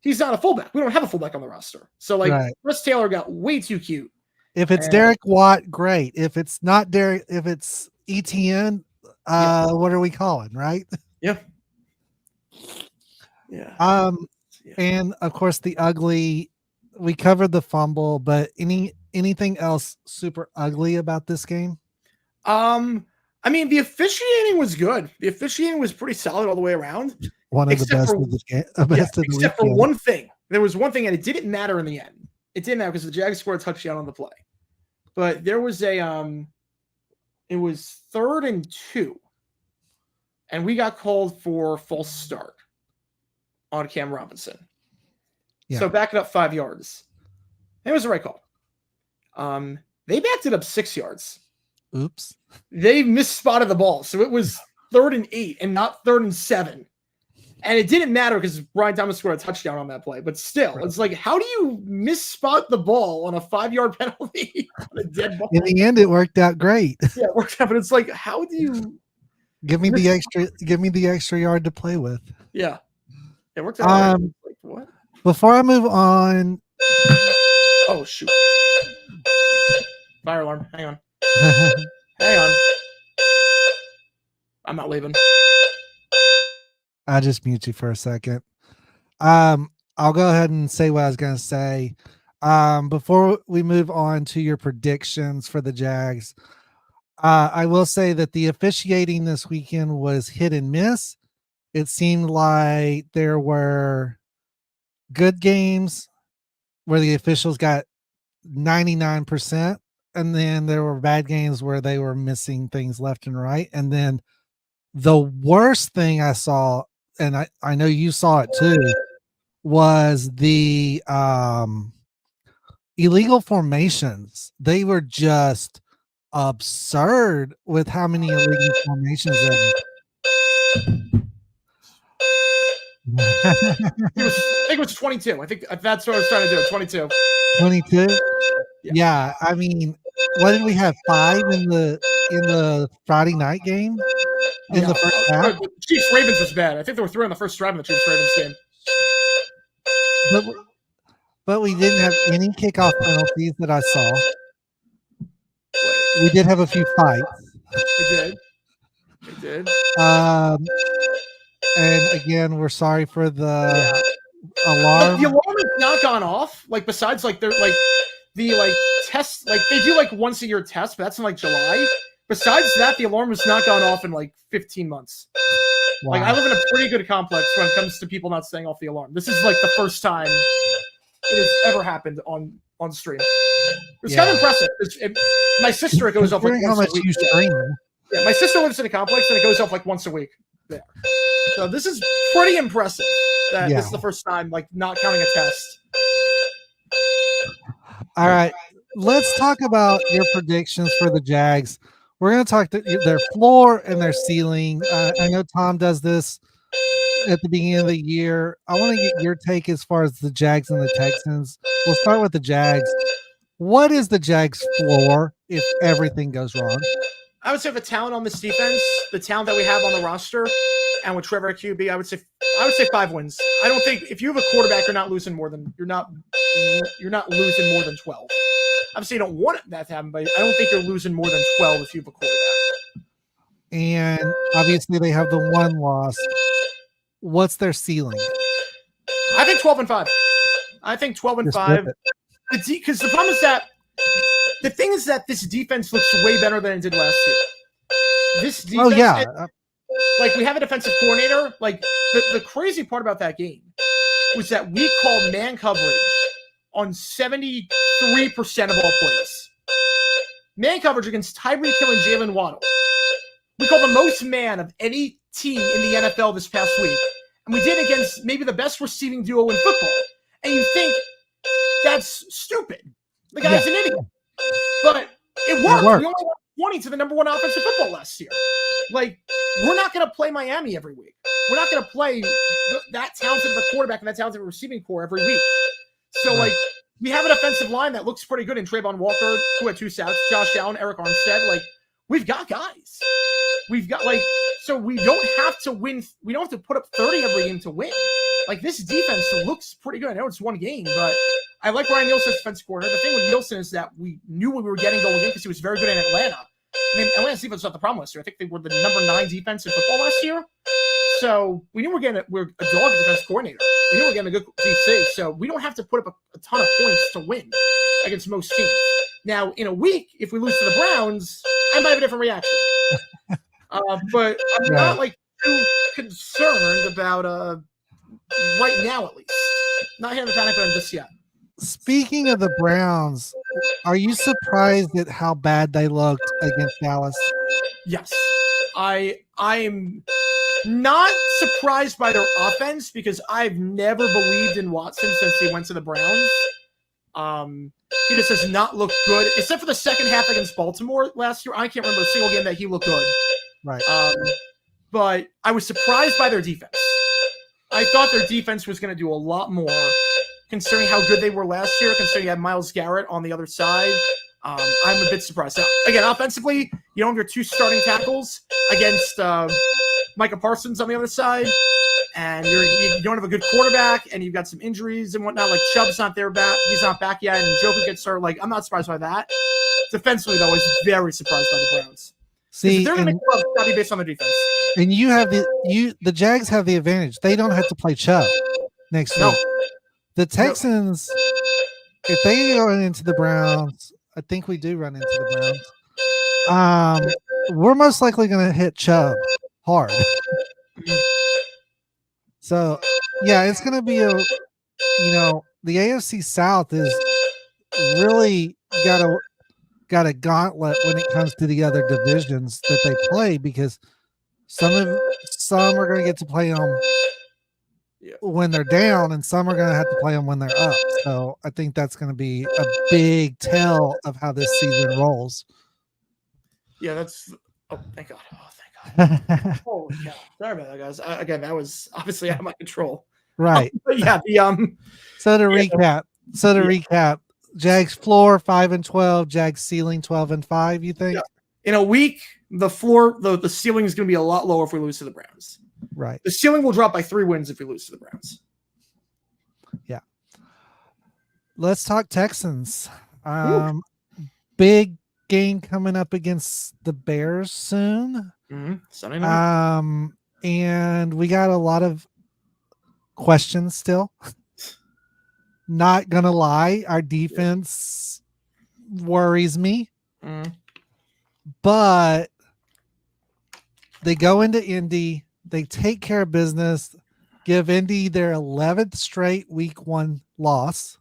He's not a fullback. We don't have a fullback on the roster. So like Russ Taylor got way too cute. If it's Derek Watt, great. If it's not Derek, if it's ETN, what are we calling, right? Yeah. Yeah. And of course the ugly, we covered the fumble, but anything else super ugly about this game? I mean, the officiating was good. The officiating was pretty solid all the way around. One of the best of the game. Except for one thing. There was one thing, and it didn't matter in the end. It didn't matter because the Jags scored a touchdown on the play. But there was it was 3rd and 2. And we got called for false start on Cam Robinson. Yeah. So back it up 5 yards. It was the right call. They backed it up 6 yards. Oops. They misspotted the ball. So it was 3rd and 8 and not 3rd and 7. And it didn't matter because Brian Thomas scored a touchdown on that play. But still, it's like, how do you misspot the ball on a 5-yard penalty on a dead ball? In the end, it worked out great. Yeah, it worked out. But it's like, how do you give me the extra yard to play with? Yeah. It worked out. Like, what? Before I move on. Oh, shoot. Fire alarm. Hang on. Hang on. I'm not leaving. I'll just mute you for a second. I'll go ahead and say what I was going to say. Before we move on to your predictions for the Jags, I will say that the officiating this weekend was hit and miss. It seemed like there were good games where the officials got 99%, and then there were bad games where they were missing things left and right. And then the worst thing I saw, and I know you saw it too, was the illegal formations. They were just absurd with how many illegal formations there were. I think it was 22. I think that's what I was trying to do. 22. 22? Yeah. I mean, what did we have? 5 in the Friday night game? In the first half? Chiefs Ravens was bad. I think there were 3 on the first drive in the Chiefs Ravens game. But we didn't have any kickoff penalties that I saw. We did have a few fights. We did. And again, we're sorry for the alarm. The alarm has not gone off. Like besides, like they're like the tests, like they do like once a year test, but that's in like July. Besides that, the alarm has not gone off in like 15 months. Wow. Like I live in a pretty good complex when it comes to people not staying off the alarm. This is like the first time it has ever happened on stream. It's kind of impressive. My sister, it goes off like how much you stream. Yeah, my sister lives in a complex and it goes off like once a week there. So this is pretty impressive that this is the first time, like not counting a test. All right, let's talk about your predictions for the Jags. We're going to talk their floor and their ceiling. I know Tom does this at the beginning of the year. I want to get your take as far as the Jags and the Texans. We'll start with the Jags. What is the Jags' floor if everything goes wrong? I would say the talent on this defense, the talent that we have on the roster, and with Trevor at QB, I would say 5 wins. I don't think if you have a quarterback, you're not losing more than 12. Obviously, you don't want that to happen, but I don't think you're losing more than 12 if you have a quarterback. And obviously, they have the one loss. What's their ceiling? I think 12-5. I think 12-5. Because the problem is that the thing is that this defense looks way better than it did last year. This defense, Like, we have a defensive coordinator. Like, the crazy part about that game was that we called man coverage on 73% of all plays. Man coverage against Tyreek Hill and Jalen Waddle. We called the most man of any team in the NFL this past week. And we did against maybe the best receiving duo in football. And you think that's stupid. The guy's an idiot. But it worked. We only got 20 to the number one offensive football last year. Like, we're not going to play Miami every week. We're not going to play that talented of a quarterback and that talented of a receiving core every week. So, like, we have an offensive line that looks pretty good in Trayvon Walker, who had 2 sacks, Josh Allen, Eric Armstead. Like, we've got guys. We've got, like, so we don't have to win. We don't have to put up 30 every game to win. Like, this defense looks pretty good. I know it's one game, but I like Ryan Nielsen's defense coordinator. The thing with Nielsen is that we knew what we were getting going in because he was very good in Atlanta. I mean, Atlanta's defense was not the problem last year. I think they were the number 9 defense in football last year. So we knew we're a dog defense coordinator. We knew we're getting a good DC. So we don't have to put up a ton of points to win against most teams. Now, in a week, if we lose to the Browns, I might have a different reaction. But I'm not like too concerned about right now, at least. Not hitting the panic button just yet. Speaking of the Browns, are you surprised at how bad they looked against Dallas? Yes. I'm not surprised by their offense because I've never believed in Watson since he went to the Browns. He just does not look good, except for the second half against Baltimore last year. I can't remember a single game that he looked good. Right. But I was surprised by their defense. I thought their defense was going to do a lot more, considering how good they were last year, considering you had Myles Garrett on the other side. I'm a bit surprised. Now, again, offensively, you don't have your 2 starting tackles against Micah Parsons on the other side, and you don't have a good quarterback, and you've got some injuries and whatnot. Like, Chubb's not there back. He's not back yet, and Joker gets started. Like, I'm not surprised by that. Defensively, though, I was very surprised by the Browns. See, they're going to make it up based on their defense. And you have the Jags have the advantage. They don't have to play Chubb next week. The Texans, if they go into the Browns, I think we do run into the Browns. We're most likely going to hit Chubb hard. So, yeah, it's going to be the AFC South is really got a gauntlet when it comes to the other divisions that they play, because some are going to get to play them when they're down, and some are going to have to play them when they're up. So I think that's going to be a big tell of how this season rolls. Yeah, that's. Oh, thank God! Oh, thank God! Holy cow! Sorry about that, guys. Again, that was obviously out of my control. Right. But yeah, So to recap, Jags floor 5-12, Jags ceiling 12-5. You think? Yeah. In a week, the floor, the ceiling is going to be a lot lower if we lose to the Browns. Right. The ceiling will drop by 3 wins if we lose to the Browns. Yeah. Let's talk Texans. Big game coming up against the Bears soon. Sunday night. And we got a lot of questions still. Not gonna lie, our defense worries me. But they go into Indy, they take care of business, give Indy their 11th straight week 1 loss,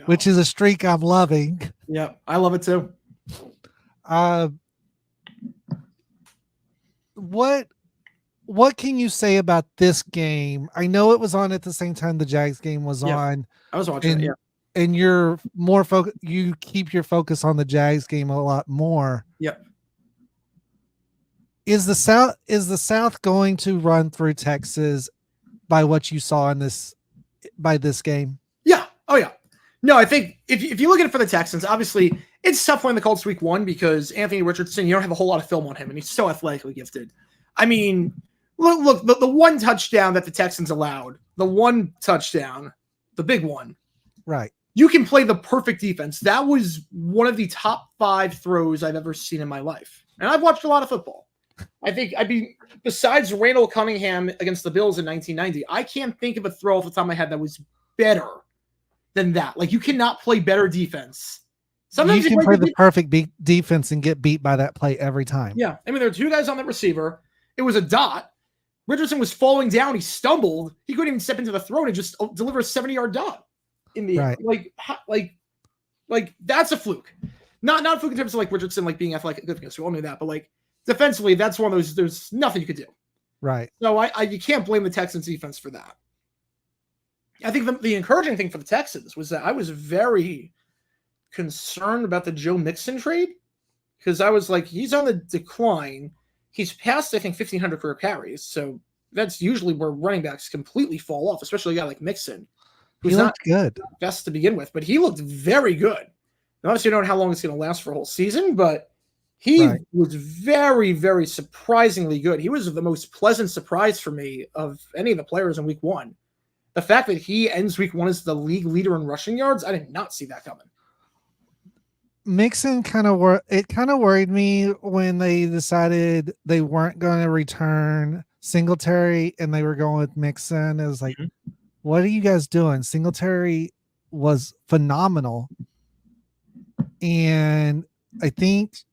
which is a streak I'm loving. Yeah, I love it too. What can you say about this game? I know it was on at the same time the Jags game was on. I was watching it, yeah. And you're more you keep your focus on the Jags game a lot more. Yep. Is the South going to run through Texas by what you saw by this game? Yeah. Oh yeah. No, I think if you look at it for the Texans, obviously it's tough playing the Colts week 1 because Anthony Richardson, you don't have a whole lot of film on him, and he's so athletically gifted. I mean, look, the 1 touchdown that the Texans allowed, the 1 touchdown, the big one. Right. You can play the perfect defense. That was one of the top 5 throws I've ever seen in my life. And I've watched a lot of football. Besides Randall Cunningham against the Bills in 1990, I can't think of a throw off the top of my head that was better than that. Like, you cannot play better defense. Sometimes you can play the perfect defense and get beat by that play every time. Yeah. I mean, there are 2 guys on the receiver. It was a dot. Richardson was falling down. He stumbled. He couldn't even step into the throw and just deliver a 70-yard dot in the air. Like that's a fluke. Not a fluke in terms of like Richardson like being athletic. We all knew that, but like defensively, that's one of those. There's nothing you could do. Right. So you can't blame the Texans defense for that. I think the encouraging thing for the Texans was that I was very concerned about the Joe Mixon trade because I was like, he's on the decline. He's past, I think, 1,500 career carries. So that's usually where running backs completely fall off, especially a guy like Mixon, who's not good best to begin with, but he looked very good. Now, obviously, you don't know how long it's going to last for a whole season, but he was very, very surprisingly good. He was the most pleasant surprise for me of any of the players in week 1. The fact that he ends week 1 as the league leader in rushing yards, I did not see that coming. Mixon kind of worried me when they decided they weren't going to return Singletary and they were going with Mixon. It was like, what are you guys doing? Singletary was phenomenal. And I think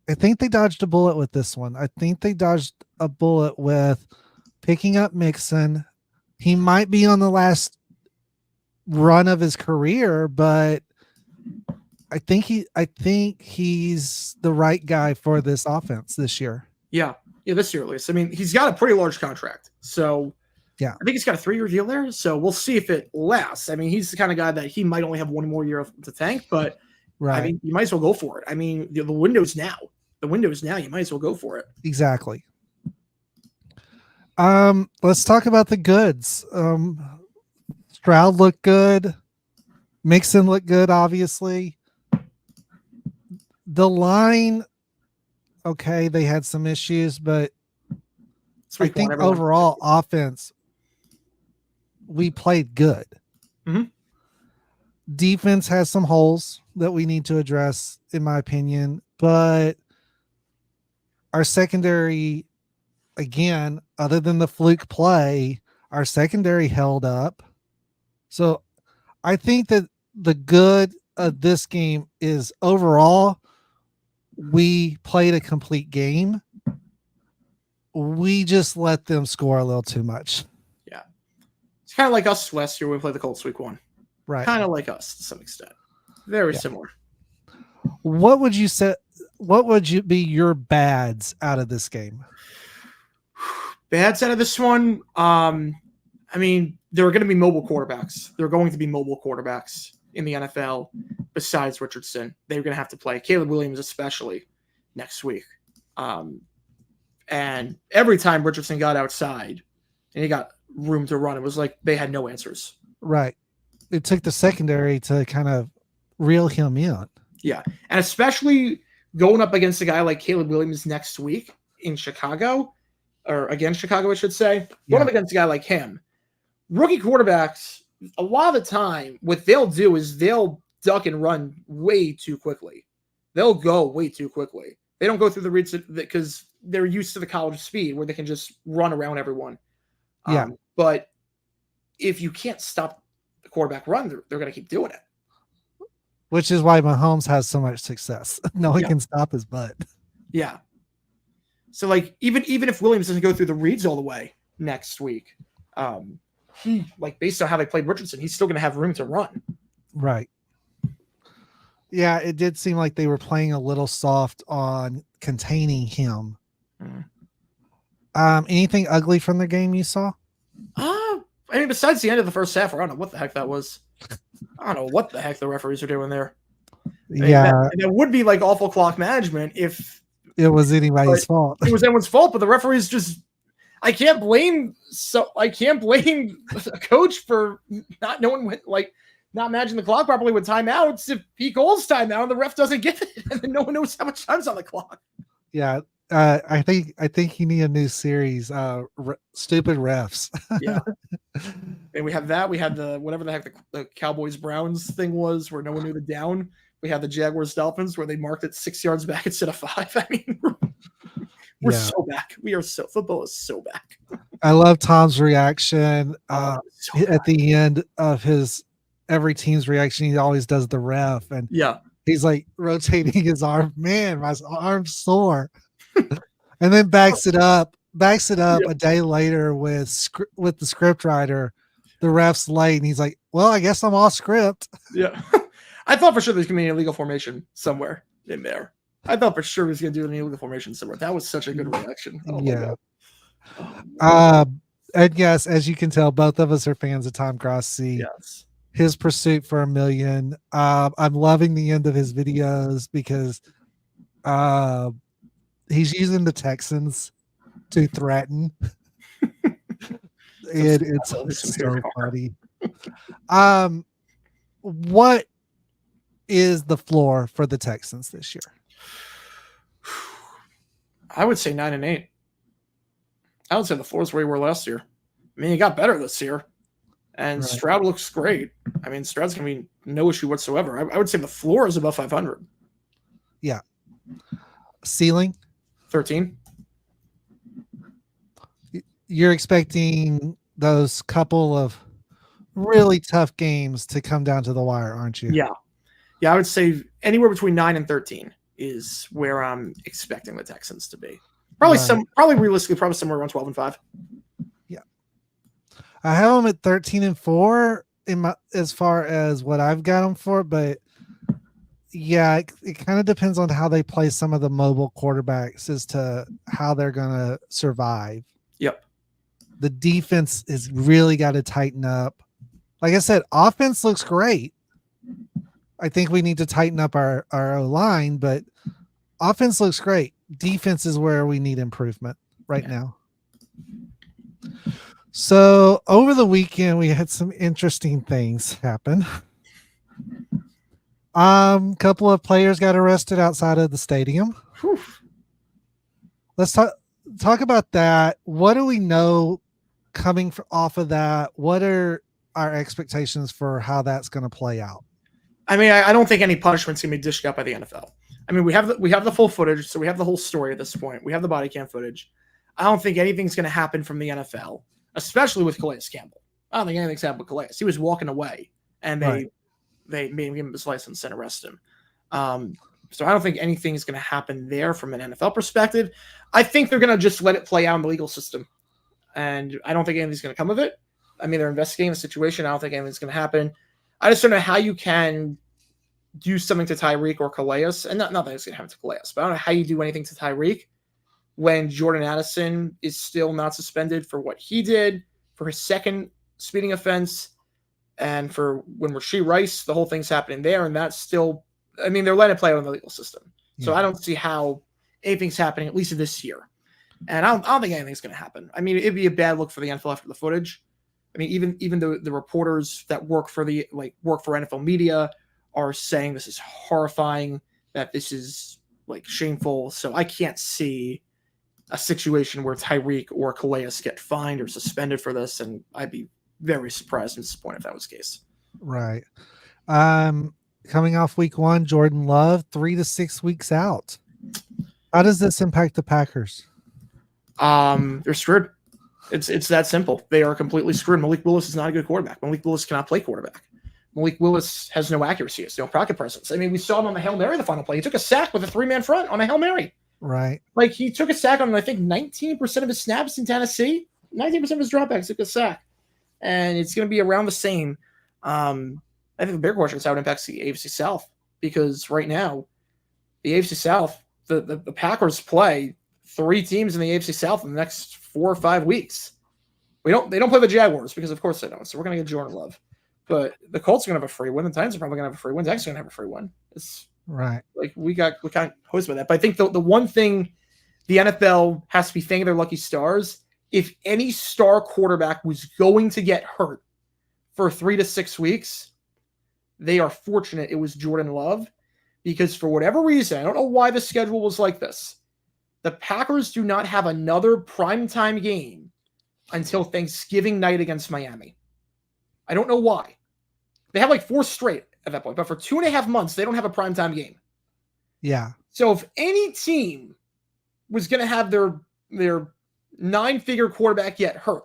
they dodged a bullet with this one. I think they dodged a bullet with picking up Mixon. He might be on the last run of his career, but I think he's the right guy for this offense this year. Yeah, this year at least. I mean, he's got a pretty large contract. So yeah, I think he's got a 3-year deal there. So we'll see if it lasts. I mean, he's the kind of guy that he might only have one more year to tank, but I mean, you might as well go for it. I mean, the window's now. The window's now. You might as well go for it. Exactly. Let's talk about the goods. Stroud looked good. Mixon looked good, obviously. The line, okay, they had some issues, but I think overall offense, we played good. Mm-hmm. Defense has some holes that we need to address, in my opinion, but our secondary, again, other than the fluke play, our secondary held up. So I think that the good of this game is overall, we played a complete game. We just let them score a little too much. Yeah. It's kind of like us last year when we played the Colts week 1. Right. Kind of like us to some extent. Very similar. What would you say? What would be your bads out of this game? Bads out of this one? I mean, there are going to be mobile quarterbacks. There are going to be mobile quarterbacks in the NFL besides Richardson. They're going to have to play. Caleb Williams especially next week. And every time Richardson got outside and he got room to run, it was like they had no answers. Right. It took the secondary to kind of reel him in. Yeah. And especially going up against a guy like Caleb Williams next week in Chicago, or against Chicago, I should say, going up against a guy like him. Rookie quarterbacks, a lot of the time, what they'll do is they'll duck and run way too quickly. They'll go way too quickly. They don't go through the reads because they're used to the college speed where they can just run around everyone. But if you can't stop the quarterback run, they're going to keep doing it. Which is why Mahomes has so much success. No one can stop his butt. Yeah. So, like, even if Williams doesn't go through the reads all the way next week, based on how they played Richardson, he's still going to have room to run. Right. Yeah, it did seem like they were playing a little soft on containing him. Anything ugly from the game you saw? I mean, besides the end of the first half, I don't know what the heck that was. I don't know what the heck the referees are doing there. That would be like awful clock management if it was anybody's fault. It was anyone's fault, but the referees just. I can't blame a coach for not knowing when, not managing the clock properly with timeouts. If he calls timeout and the ref doesn't give it, and then no one knows how much time's on the clock. Yeah, I think you need a new series. Stupid refs. Yeah, and we have that. We had the whatever the heck the Cowboys Browns thing was, where no one knew the down. We had the Jaguars Dolphins, where they marked it 6 yards back instead of 5. I mean. We're so back. Football is so back. I love Tom's reaction at the end of every team's reaction. He always does the ref. And he's like rotating his arm. Man, my arm's sore. And then backs it up backs it up a day later with the script writer. The ref's late, and he's like, "Well, I guess I'm off script." Yeah. I thought for sure there's going to be an illegal formation somewhere in there. I thought for sure he was going to do an illegal formation somewhere. That was such a good reaction. Oh yeah. Oh, and yes, as you can tell, both of us are fans of Tom Grossi. yes. His pursuit for $1 million. I'm loving the end of his videos because he's using the Texans to threaten. It's so funny. What is the floor for the Texans this year? I would say 9-8. I would say the floor is where we were last year. I mean, it got better this year, and right. Stroud looks great. I mean, Stroud's going to be no issue whatsoever. I would say the floor is above 500. Yeah. Ceiling? 13. You're expecting those couple of really tough games to come down to the wire, aren't you? Yeah. Yeah, I would say anywhere between 9 and 13 is where I'm expecting the Texans to be. Probably realistically, probably somewhere around 12 and 5. Yeah. I have them at 13 and 4 as far as what I've got them for, but yeah, it kind of depends on how they play some of the mobile quarterbacks as to how they're going to survive. Yep. The defense is really got to tighten up. Like I said, offense looks great. I think we need to tighten up our line, but offense looks great. Defense is where we need improvement right now. So over the weekend, we had some interesting things happen. Couple of players got arrested outside of the stadium. Whew. Let's talk about that. What do we know coming off of that? What are our expectations for how that's going to play out? I mean, I don't think any punishment's going to be dished out by the NFL. I mean, we have the full footage, so we have the whole story at this point. We have the body cam footage. I don't think anything's going to happen from the NFL, especially with Calais Campbell. I don't think anything's happened with Calais. He was walking away, and they made him give him his license and arrest him. So I don't think anything's going to happen there from an NFL perspective. I think they're going to just let it play out in the legal system, and I don't think anything's going to come of it. I mean, they're investigating the situation. I don't think anything's going to happen. I just don't know how you can do something to Tyreek or Calais, and not that it's going to happen to Calais, but I don't know how you do anything to Tyreek when Jordan Addison is still not suspended for what he did for his second speeding offense, and for when Rashee Rice, the whole thing's happening there, and that's still, I mean, they're letting it play out in the legal system. So I don't see how anything's happening, at least this year. And I don't think anything's going to happen. I mean, it'd be a bad look for the NFL after the footage. I mean, even the reporters that work for NFL media are saying this is horrifying, that this is like shameful. So I can't see a situation where Tyreek or Calais get fined or suspended for this, and I'd be very surprised and disappointed if that was the case. Right. Coming off week 1, Jordan Love 3 to 6 weeks out. How does this impact the Packers? They're screwed. It's that simple. They are completely screwed. Malik Willis is not a good quarterback. Malik Willis cannot play quarterback. Malik Willis has no accuracy. Has no pocket presence. I mean, we saw him on the Hail Mary the final play. He took a sack with a 3-man front on a Hail Mary. Right. Like, he took a sack on, I think, 19% of his snaps in Tennessee. 19% of his dropbacks took a sack. And it's going to be around the same. I think the bigger question is how it impacts the AFC South. Because right now, the AFC South, the Packers play 3 teams in the AFC South in the next 4 or 5 weeks. They don't play the Jaguars because of course they don't. So we're gonna get Jordan Love. But the Colts are gonna have a free win. The Titans are probably gonna have a free win. Texans are gonna have a free win. It's right. Like we kind of hosed by that. But I think the one thing the NFL has to be thanking their lucky stars, if any star quarterback was going to get hurt for 3 to 6 weeks, they are fortunate it was Jordan Love, because for whatever reason, I don't know why the schedule was like this, the Packers do not have another primetime game until Thanksgiving night against Miami. I don't know why. They have like 4 straight at that point, but for 2.5 months, they don't have a primetime game. Yeah. So if any team was going to have their 9-figure quarterback get hurt,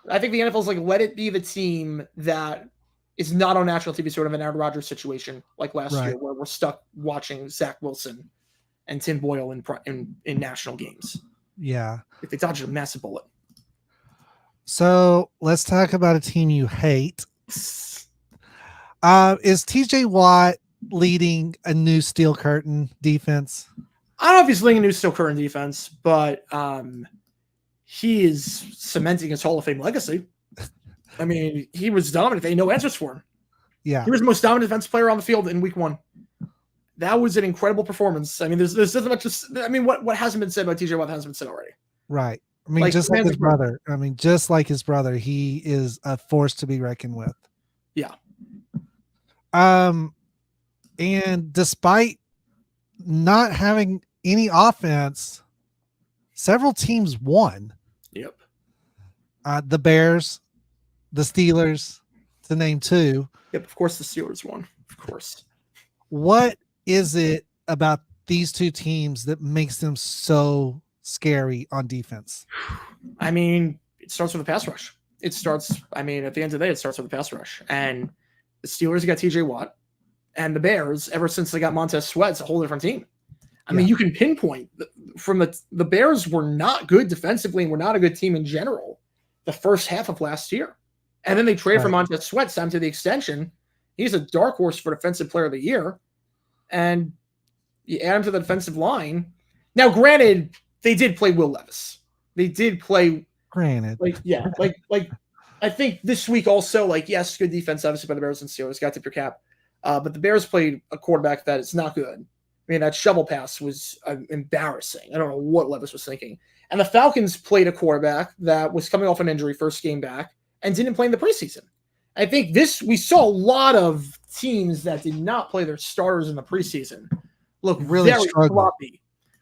I think the NFL's like, let it be the team that is not on national TV, sort of an Aaron Rodgers situation like last year, where we're stuck watching Zach Wilson and Tim Boyle in national games. Yeah. if they dodge a massive bullet. So let's talk about a team you hate. Is TJ Watt leading a new steel curtain defense? I don't know if he's leading a new steel curtain defense, but he is cementing his Hall of Fame legacy. I mean, he was dominant. They had no answers for him. Yeah. He was the most dominant defensive player on the field in week 1. That was an incredible performance. I mean, there's nothing much what hasn't been said about TJ Watt hasn't been said already. Right. I mean, just like his brother. I mean, just like his brother, he is a force to be reckoned with. Yeah. And despite not having any offense, several teams won. Yep. The Bears, the Steelers, to name 2. Yep. Of course, the Steelers won. Of course. What is it about these 2 teams that makes them so scary on defense? I mean, it starts with a pass rush. At the end of the day, it starts with a pass rush. And the Steelers got TJ Watt, and the Bears, ever since they got Montez Sweat, it's a whole different team. I mean, you can pinpoint from the Bears were not good defensively and were not a good team in general the first half of last year. And then they traded for Montez Sweat, signed to the extension. He's a dark horse for Defensive Player of the Year. And you add him to the defensive line. Now, granted, they did play Will Levis. They did play. Granted. I think this week also, yes, good defense, obviously, by the Bears and Steelers. Got to tip your cap. But the Bears played a quarterback that is not good. I mean, that shovel pass was embarrassing. I don't know what Levis was thinking. And the Falcons played a quarterback that was coming off an injury first game back and didn't play in the preseason. I think we saw a lot of teams that did not play their starters in the preseason look really sloppy,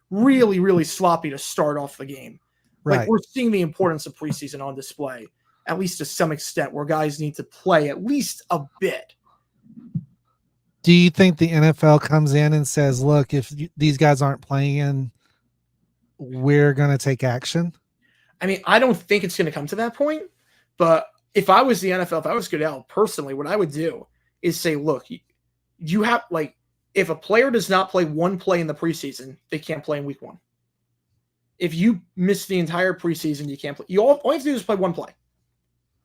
really, really sloppy to start off the game. Right. We're seeing the importance of preseason on display, at least to some extent, where guys need to play at least a bit. Do you think the NFL comes in and says, look, if these guys aren't playing, we're going to take action? I mean, I don't think it's going to come to that point, but if I was the NFL, if I was Goodell, personally, what I would do is say, look, you have, if a player does not play one play in the preseason, they can't play in week 1. If you miss the entire preseason, you can't play. All you have to do is play one play,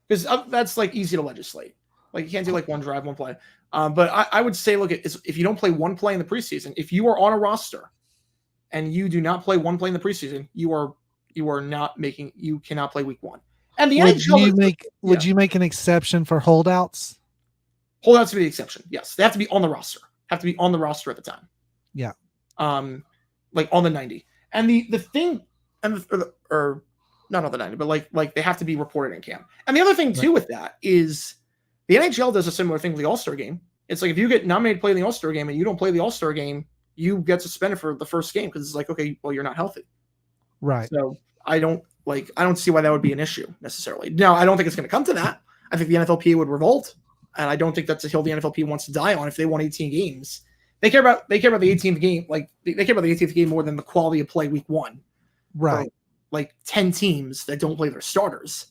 because that's easy to legislate. You can't do one drive, one play. But I would say, look, if you don't play one play in the preseason, if you are on a roster and you do not play one play in the preseason, you cannot play week 1. And the NHL would you make an exception for holdouts? Holdouts would be the exception. Yes, they have to be on the roster. Have to be on the roster at the time. Yeah. On the 90. And the thing, or not on the 90, but they have to be reported in camp. And the other thing too with that is the NHL does a similar thing with the All-Star game. It's if you get nominated to play in the All-Star game and you don't play the All-Star game, you get suspended for the first game because it's okay, well, you're not healthy. Right. So I don't see why that would be an issue necessarily. Now, I don't think it's going to come to that. I think the NFLPA would revolt, and I don't think that's a hill the NFLPA wants to die on. If they want 18 games, they care about the 18th game. They care about the 18th game more than the quality of play week 1. Right. For, 10 teams that don't play their starters,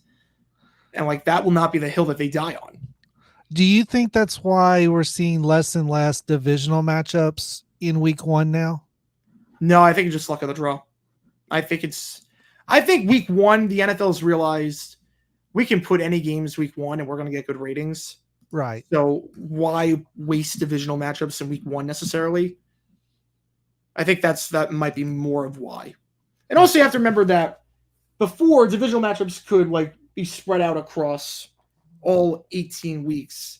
and that will not be the hill that they die on. Do you think that's why we're seeing less and less divisional matchups in week 1 now? No, I think it's just luck of the draw. I think week 1, the NFL's realized we can put any games week 1 and we're going to get good ratings. Right. So why waste divisional matchups in week 1 necessarily? I think that might be more of why. And also you have to remember that before, divisional matchups could be spread out across all 18 weeks,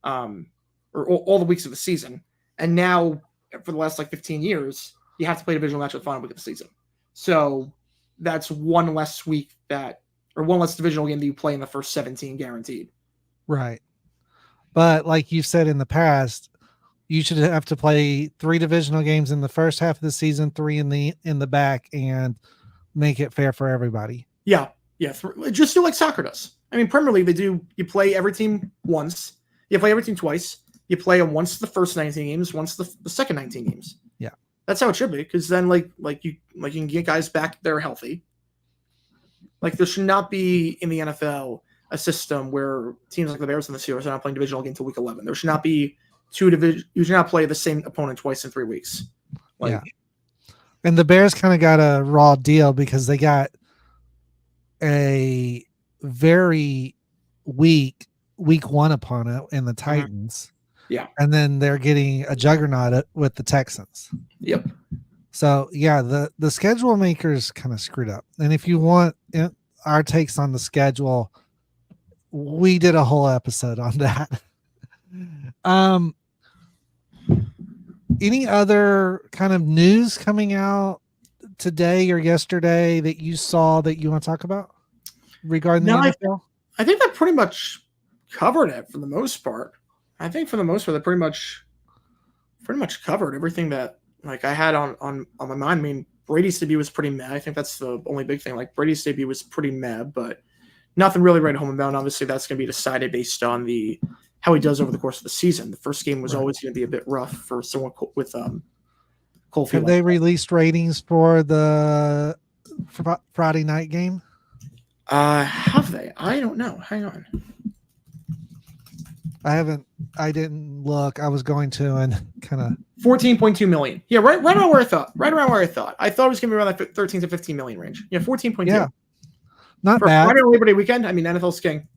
or all the weeks of the season. And now for the last 15 years, you have to play a divisional matchup final week of the season. So that's one less divisional game that you play in the first 17 guaranteed. Right. But like you've said in the past, you should have to play 3 divisional games in the first half of the season, 3 in the back, and make it fair for everybody. Yeah. Yeah. Just do like soccer does. I mean, Premier League, you play every team once, you play every team twice, you play them once the first 19 games, once the second 19 games. Yeah. That's how it should be, because then you can get guys back that are healthy. There should not be in the NFL a system where teams like the Bears and the Steelers are not playing divisional game until week 11. There should not be you should not play the same opponent twice in 3 weeks. Yeah. And the Bears kind of got a raw deal because they got a very weak week 1 opponent in the Titans. Yeah. And then they're getting a juggernaut with the Texans. Yep. So yeah, the schedule makers kind of screwed up. And if you want our takes on the schedule, we did a whole episode on that. Any other kind of news coming out today or yesterday that you saw that you want to talk about regarding the NFL? I think that pretty much covered it for the most part. I think for the most part, they pretty much covered everything that like I had on my mind. I mean, Brady's debut was pretty meh. I think that's the only big thing. Like Brady's debut was pretty meh, but nothing really right home and bound. Obviously, that's going to be decided based on how he does over the course of the season. The first game was always going to be a bit rough for someone with cold feet. Have they released ratings for the Friday night game? Have they? I don't know. Hang on. I didn't look. I was going to and kind of 14.2 million. Yeah, right around where I thought. Right around where I thought. I thought it was going to be around that 13 to 15 million range. Yeah, 14.2. Yeah. Not for bad. Friday or Labor Day weekend. I mean, NFL's king.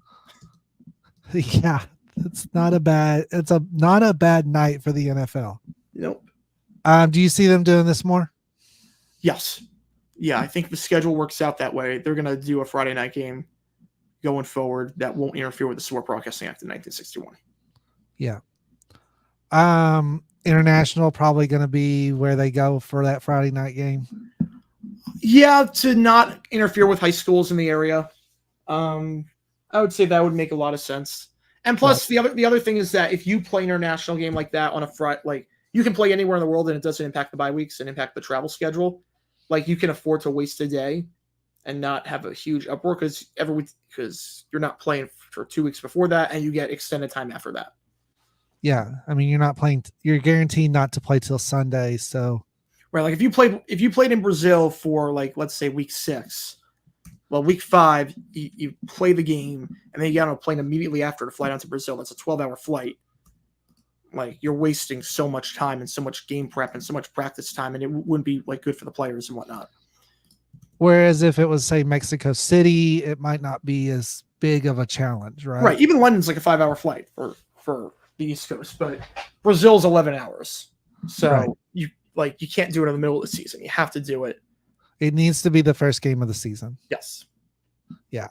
Yeah, it's not a bad night for the NFL. Nope. Do you see them doing this more? Yes. Yeah, I think the schedule works out that way. They're going to do a Friday night game going forward that won't interfere with the Sport Broadcasting Act of 1961. Yeah. International probably going to be where they go for that Friday night game. Yeah, to not interfere with high schools in the area. I would say that would make a lot of sense. And plus, the other thing is that if you play an international game like that on a Friday, like you can play anywhere in the world and it doesn't impact the bye weeks and impact the travel schedule. Like you can afford to waste a day and not have a huge uproar because you're not playing for 2 weeks before that and you get extended time after that. Yeah, I mean you're not playing. You're guaranteed not to play till Sunday. So right, like if you played in Brazil for like let's say week 6, well week 5 you play the game and then you got on a plane immediately after to fly down to Brazil. That's a 12-hour flight. Like you're wasting so much time and so much game prep and so much practice time, and it wouldn't be like good for the players and whatnot. Whereas if it was say Mexico City, it might not be as big of a challenge, right? Right. Even London's like a 5-hour flight for the East Coast, but Brazil's 11 hours. So you can't do it in the middle of the season. You have to do it. It needs to be the first game of the season. Yes. Yeah.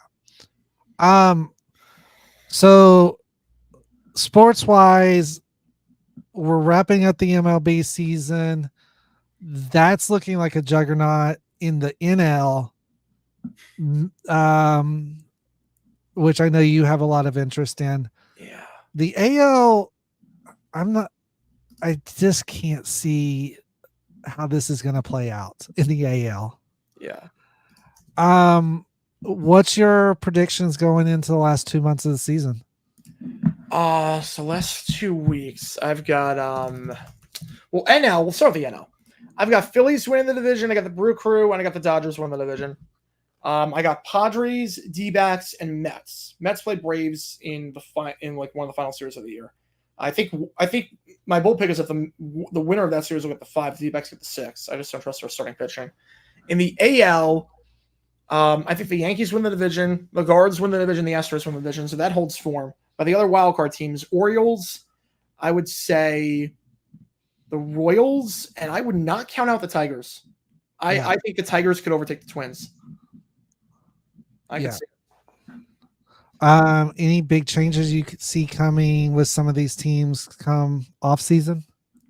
So sports wise, we're wrapping up the MLB season. That's looking like a juggernaut in the NL, which I know you have a lot of interest in. Yeah. The AL, I just can't see how this is going to play out in the AL. Yeah. What's your predictions going into the last 2 months of the season? So last 2 weeks, I've got NL. We'll start with the NL. I've got Phillies winning the division. I got the Brew Crew, and I got the Dodgers winning the division. I got Padres, D-backs, and Mets. Mets play Braves in like one of the final series of the year. I think my bold pick is that the winner of that series will get the 5, the D-backs get the 6. I just don't trust their starting pitching. In the AL, I think the Yankees win the division, the Guards win the division, the Astros win the division, so that holds form. But the other wildcard teams, Orioles, I would say the Royals, and I would not count out the Tigers. I think the Tigers could overtake the Twins. I can see it. Any big changes you could see coming with some of these teams come off season?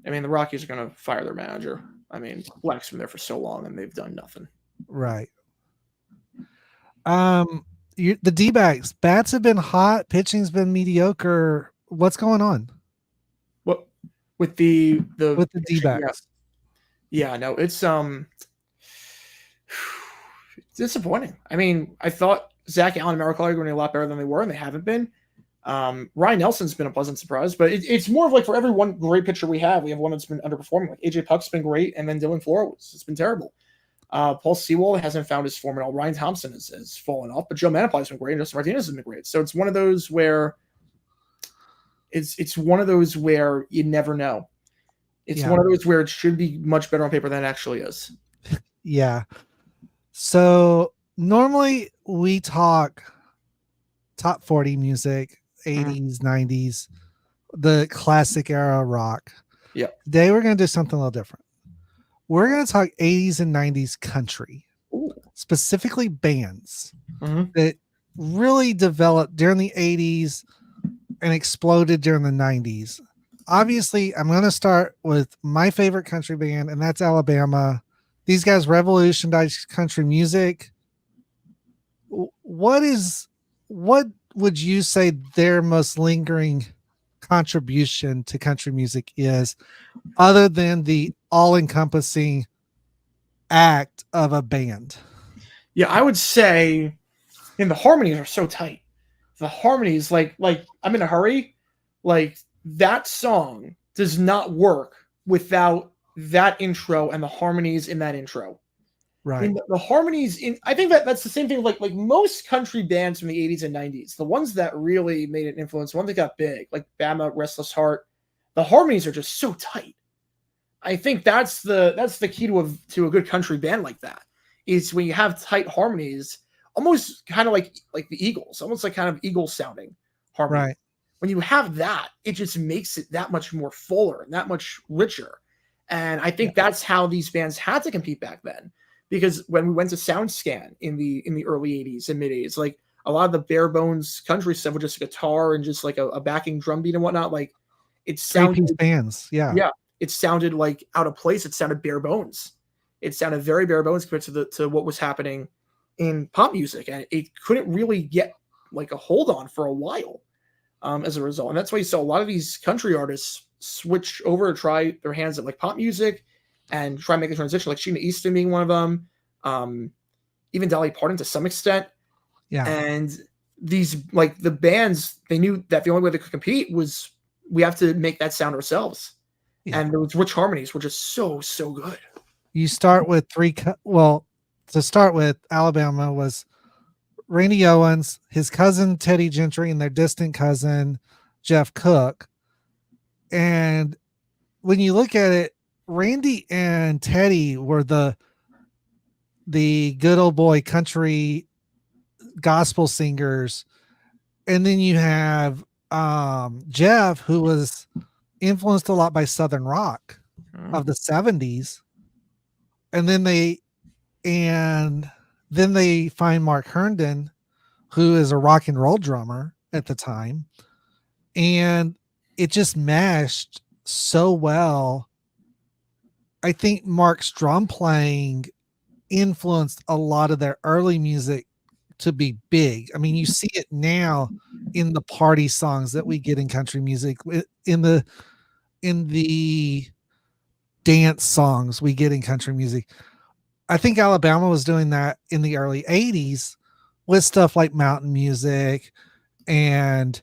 I mean, the Rockies are going to fire their manager. I mean, Black's been there for so long and they've done nothing. Right. The D-backs, bats have been hot, pitching's been mediocre. What's going on? What with the D-backs? Yeah, no, it's disappointing. I mean, I thought Zach Allen and Merrill Kelly were going to be a lot better than they were, and they haven't been. Ryan Nelson's been a pleasant surprise, but it's more of like for every one great pitcher we have one that's been underperforming. Like AJ Puck's been great, and then Dylan Floro it's been terrible. Paul Sewell hasn't found his form at all. Ryan Thompson has fallen off, but Joe Manaply's been great, and Justin Martinez has been great. So it's one of those where it's one of those where you never know. It's one of those where it should be much better on paper than it actually is. Yeah. So normally we talk top 40 music, 80s, 90s, the classic era rock. Yeah. Today we're going to do something a little different. We're going to talk 80s and 90s country, Ooh. specifically bands Mhm. that really developed during the 80s and exploded during the 90s. Obviously, I'm going to start with my favorite country band, and that's Alabama. These guys revolutionized country music. What would you say their most lingering contribution to country music is, other than the all-encompassing act of a band? Yeah, I would say, and the harmonies are so tight. The harmonies, like I'm in a hurry, like that song does not work without that intro and the harmonies in that intro. I Right. mean, the harmonies in, I think that's the same thing. Like most country bands from the 80s and 90s, the ones that really made an influence, the ones that got big, like Bama, Restless Heart, the harmonies are just so tight. I think that's the key to a good country band like that, is when you have tight harmonies, almost kind of like the Eagles, almost like kind of Eagles sounding harmony. Right. When you have that, it just makes it that much more fuller and that much richer. And I think that's how these bands had to compete back then, because when we went to SoundScan in the early 80s and mid 80s, like a lot of the bare bones country stuff with just a guitar and just like a backing drum beat and whatnot, like it sounded, Three-piece bands. Yeah. yeah, it sounded like out of place. It sounded bare bones. It sounded very bare bones compared to what was happening in pop music, and it couldn't really get like a hold on for a while, as a result. And that's why you saw a lot of these country artists switch over, try their hands at like pop music, and try and make a transition. Like Sheena Easton being one of them, even Dolly Parton to some extent. Yeah. And these, like the bands, they knew that the only way they could compete was we have to make that sound ourselves. Yeah. And those rich harmonies were just so good. You start with to start with, Alabama was Randy Owens, his cousin Teddy Gentry, and their distant cousin Jeff Cook. And when you look at it, Randy and Teddy were the good old boy country gospel singers. And then you have Jeff, who was influenced a lot by Southern rock of the 70s. And then they find Mark Herndon, who is a rock and roll drummer at the time. And it just mashed so well. I think Mark's drum playing influenced a lot of their early music to be big. I mean, you see it now in the party songs that we get in country music, in the dance songs we get in country music. I think Alabama was doing that in the early 80s with stuff like mountain music and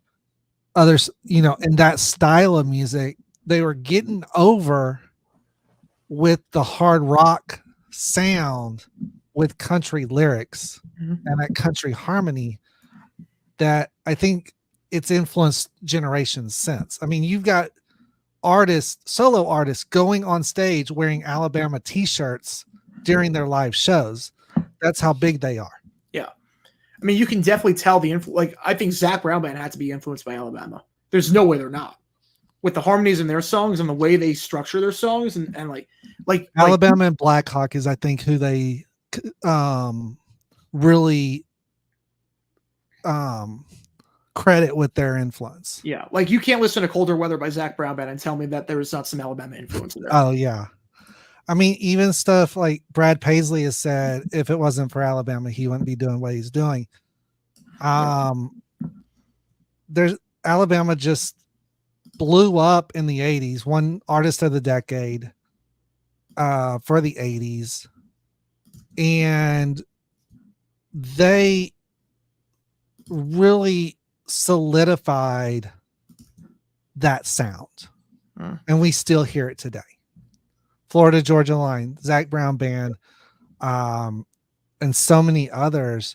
others, in that style of music. They were getting over with the hard rock sound with country lyrics and that country harmony that I think it's influenced generations since. I mean, you've got solo artists going on stage wearing Alabama t-shirts during their live shows. That's how big they are. Yeah. I mean, you can definitely tell the influence. Like, I think Zach Brown Band had to be influenced by Alabama. There's no way they're not. With the harmonies in their songs and the way they structure their songs, and like Alabama and Black Hawk is, I think, who they really credit with their influence. Yeah, like you can't listen to Colder Weather by Zach Brown Band and tell me that there is not some Alabama influence in there. Oh yeah. I mean, even stuff like Brad Paisley has said, if it wasn't for Alabama, he wouldn't be doing what he's doing. There's Alabama just blew up in the 80s, one artist of the decade for the 80s. And they really solidified that sound. And we still hear it today. Florida Georgia Line, Zach Brown Band, and so many others,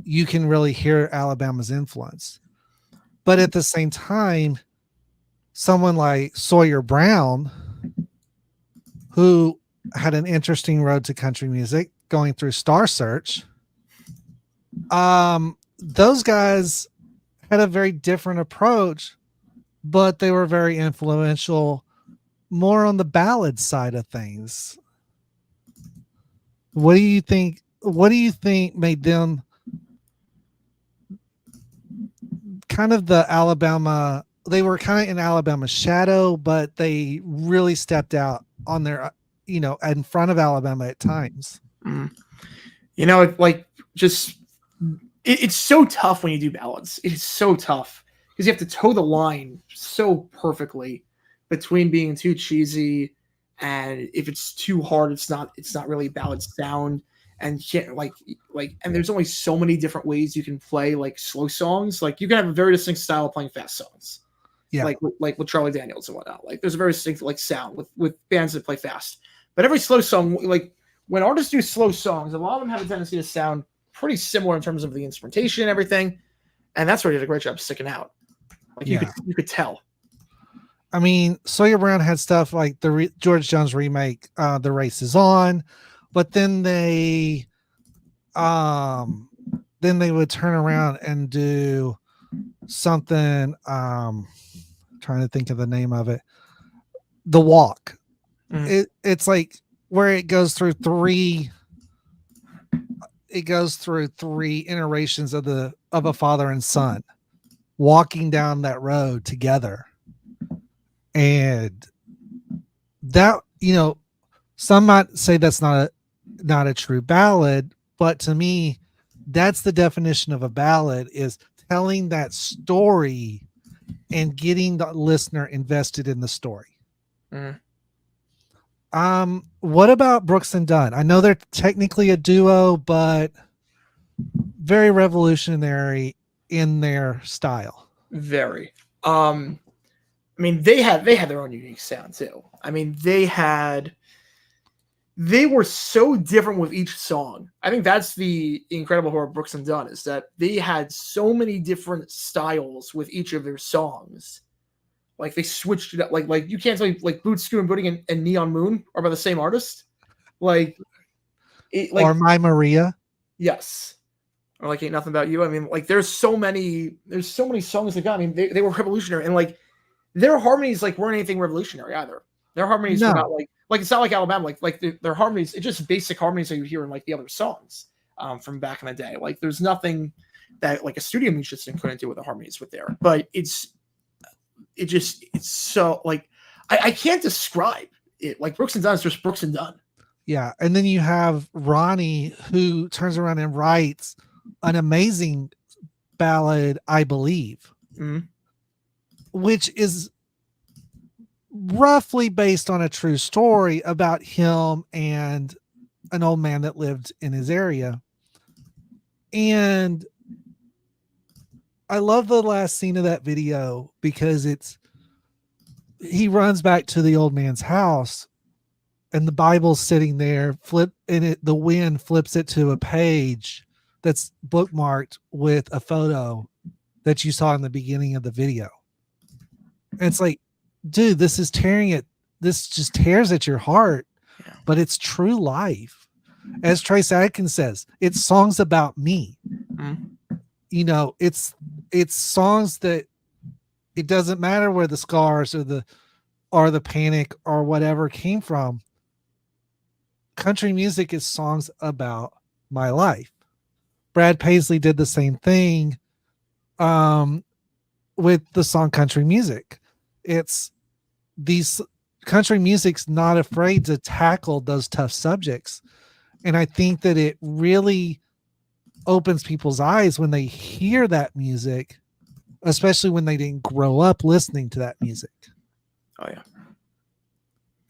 you can really hear Alabama's influence. But at the same time, someone like Sawyer Brown, who had an interesting road to country music going through Star Search. Those guys had a very different approach, but they were very influential, more on the ballad side of things. What do you think? What do you think made them kind of the Alabama? They were kind of in Alabama's shadow, but they really stepped out on their, in front of Alabama at times. It's so tough when you do ballads. It's so tough because you have to toe the line so perfectly between being too cheesy and if it's too hard, it's not really ballad sound. And you can't and there's only so many different ways you can play like slow songs. Like you can have a very distinct style of playing fast songs. Yeah. Like with Charlie Daniels and whatnot. Like there's a very distinct like sound with bands that play fast. But every slow song, like when artists do slow songs, a lot of them have a tendency to sound pretty similar in terms of the instrumentation and everything. And that's where he did a great job sticking out. Like you could tell. I mean, Sawyer Brown had stuff like the George Jones remake, The Race Is On, but then they would turn around and do something. Trying to think of the name of it. The Walk. It's like where it goes through three iterations of a father and son walking down that road together. And that, some might say that's not a true ballad, but to me, that's the definition of a ballad, is telling that story and getting the listener invested in the story. What about Brooks and Dunn? I know they're technically a duo, but very revolutionary in their style. Very. I mean, they had their own unique sound too. I mean, they were so different with each song. I think that's the incredible part of Brooks and Dunn, is that they had so many different styles with each of their songs. Like they switched it up. Like you can't tell me like Boot Screw and Booting and Neon Moon are by the same artist. Or My Maria. Yes. Or like Ain't Nothing About You. I mean, like there's so many songs they got. I mean, they were revolutionary, and like their harmonies weren't anything revolutionary either. Their harmonies were not like it's not like Alabama. Like their harmonies, it's just basic harmonies that you hear in like the other songs from back in the day. Like there's nothing that like a studio musician couldn't do with the harmonies with there. But it's so like I can't describe it. Like Brooks and Dunn is just Brooks and Dunn. Yeah, and then you have Ronnie, who turns around and writes an amazing ballad, I Believe. Which is roughly based on a true story about him and an old man that lived in his area. And I love the last scene of that video because he runs back to the old man's house and the Bible's sitting there, the wind flips it to a page that's bookmarked with a photo that you saw in the beginning of the video. And it's like, dude, this just tears at your heart, but it's true life. As Trace Adkins says, it's songs about me. It's songs that it doesn't matter where the scars or the panic or whatever came from. Country music is songs about my life. Brad Paisley did the same thing with the song Country Music. It's these country music's not afraid to tackle those tough subjects. And I think that it really opens people's eyes when they hear that music, especially when they didn't grow up listening to that music. Oh yeah.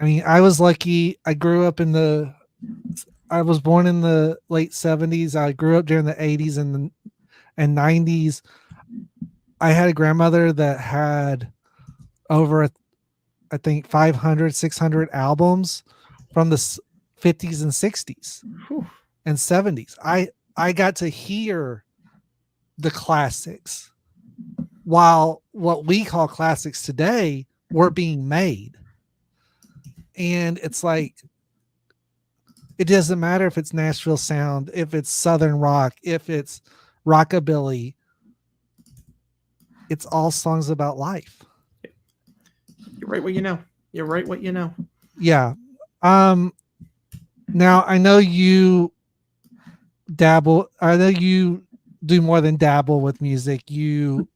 I mean, I was lucky. I was born in the late 70s. I grew up during the 80s and 90s. I had a grandmother that had over, I think, 500, 600 albums from the 50s and 60s and 70s. I got to hear the classics while what we call classics today were being made. And it's like, It doesn't matter if it's Nashville sound, if it's Southern rock, if it's rockabilly. It's all songs about life. You're right what you know. You're right what you know. Yeah. Now I know you dabble. I know you do more than dabble with music. You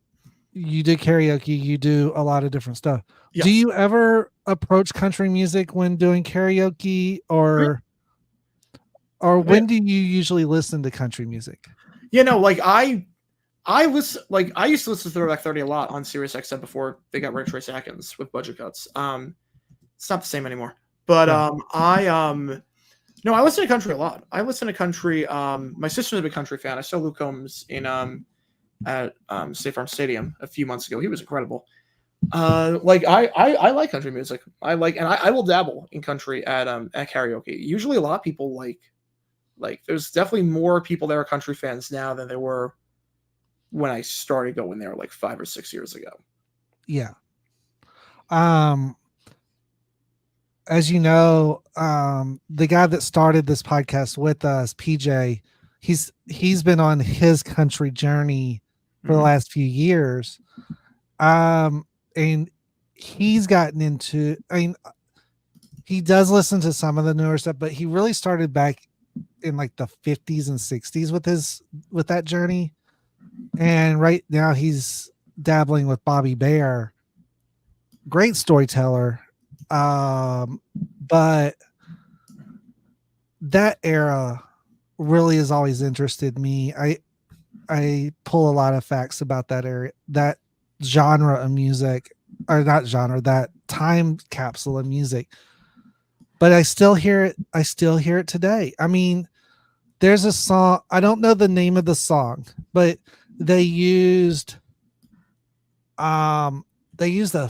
do karaoke. You do a lot of different stuff. Yes. Do you ever approach country music when doing karaoke, or when do you usually listen to country music? You know, like I listen, like I used to listen to Throwback 30 a lot on Sirius XM before they got rid of Trace Atkins with budget cuts. It's not the same anymore. But no, I listen to country a lot. I listen to country. My sister's a big country fan. I saw Luke Combs in at State Farm Stadium a few months ago. He was incredible. Like I like country music. I will dabble in country at karaoke. Usually a lot of people like there's definitely more people that are country fans now than there were when I started going there like 5 or 6 years ago. Yeah. As you know, the guy that started this podcast with us, PJ, he's been on his country journey for the last few years. And he's gotten into, I mean, he does listen to some of the newer stuff, but he really started back in like the 50s and 60s with that journey. And right now he's dabbling with Bobby Bear. Great storyteller. But that era really has always interested me. I pull a lot of facts about that area, that genre of music, or not genre, that time capsule of music. But I still hear it. I still hear it today. I mean, there's a song, I don't know the name of the song, but they used a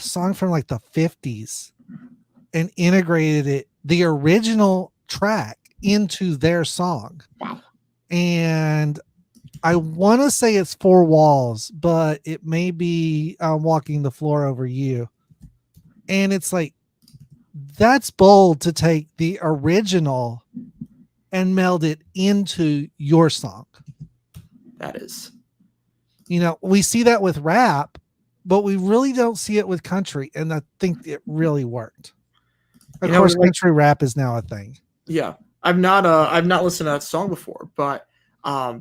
song from like the 50s and integrated it, the original track, into their song. Wow. And I want to say it's Four Walls, but it may be Walking the Floor Over You. And it's like, that's bold to take the original and meld it into your song. That is. You know, we see that with rap, but we really don't see it with country. And I think it really worked. Of course, country rap is now a thing. Yeah. I've not listened to that song before, but I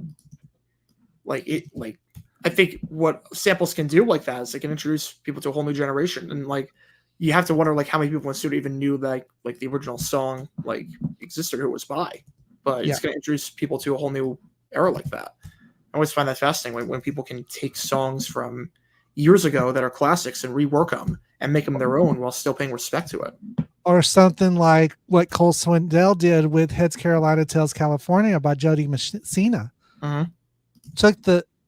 think what samples can do like that is they can introduce people to a whole new generation. And like, you have to wonder like how many people in the studio even knew that like the original song like existed or who it was by. But it's going to introduce people to a whole new era like that. I always find that fascinating when people can take songs from years ago that are classics and rework them and make them their own while still paying respect to it. Or something like what Cole Swindell did with Heads Carolina, Tails California by Jody Messina. Mm-hmm.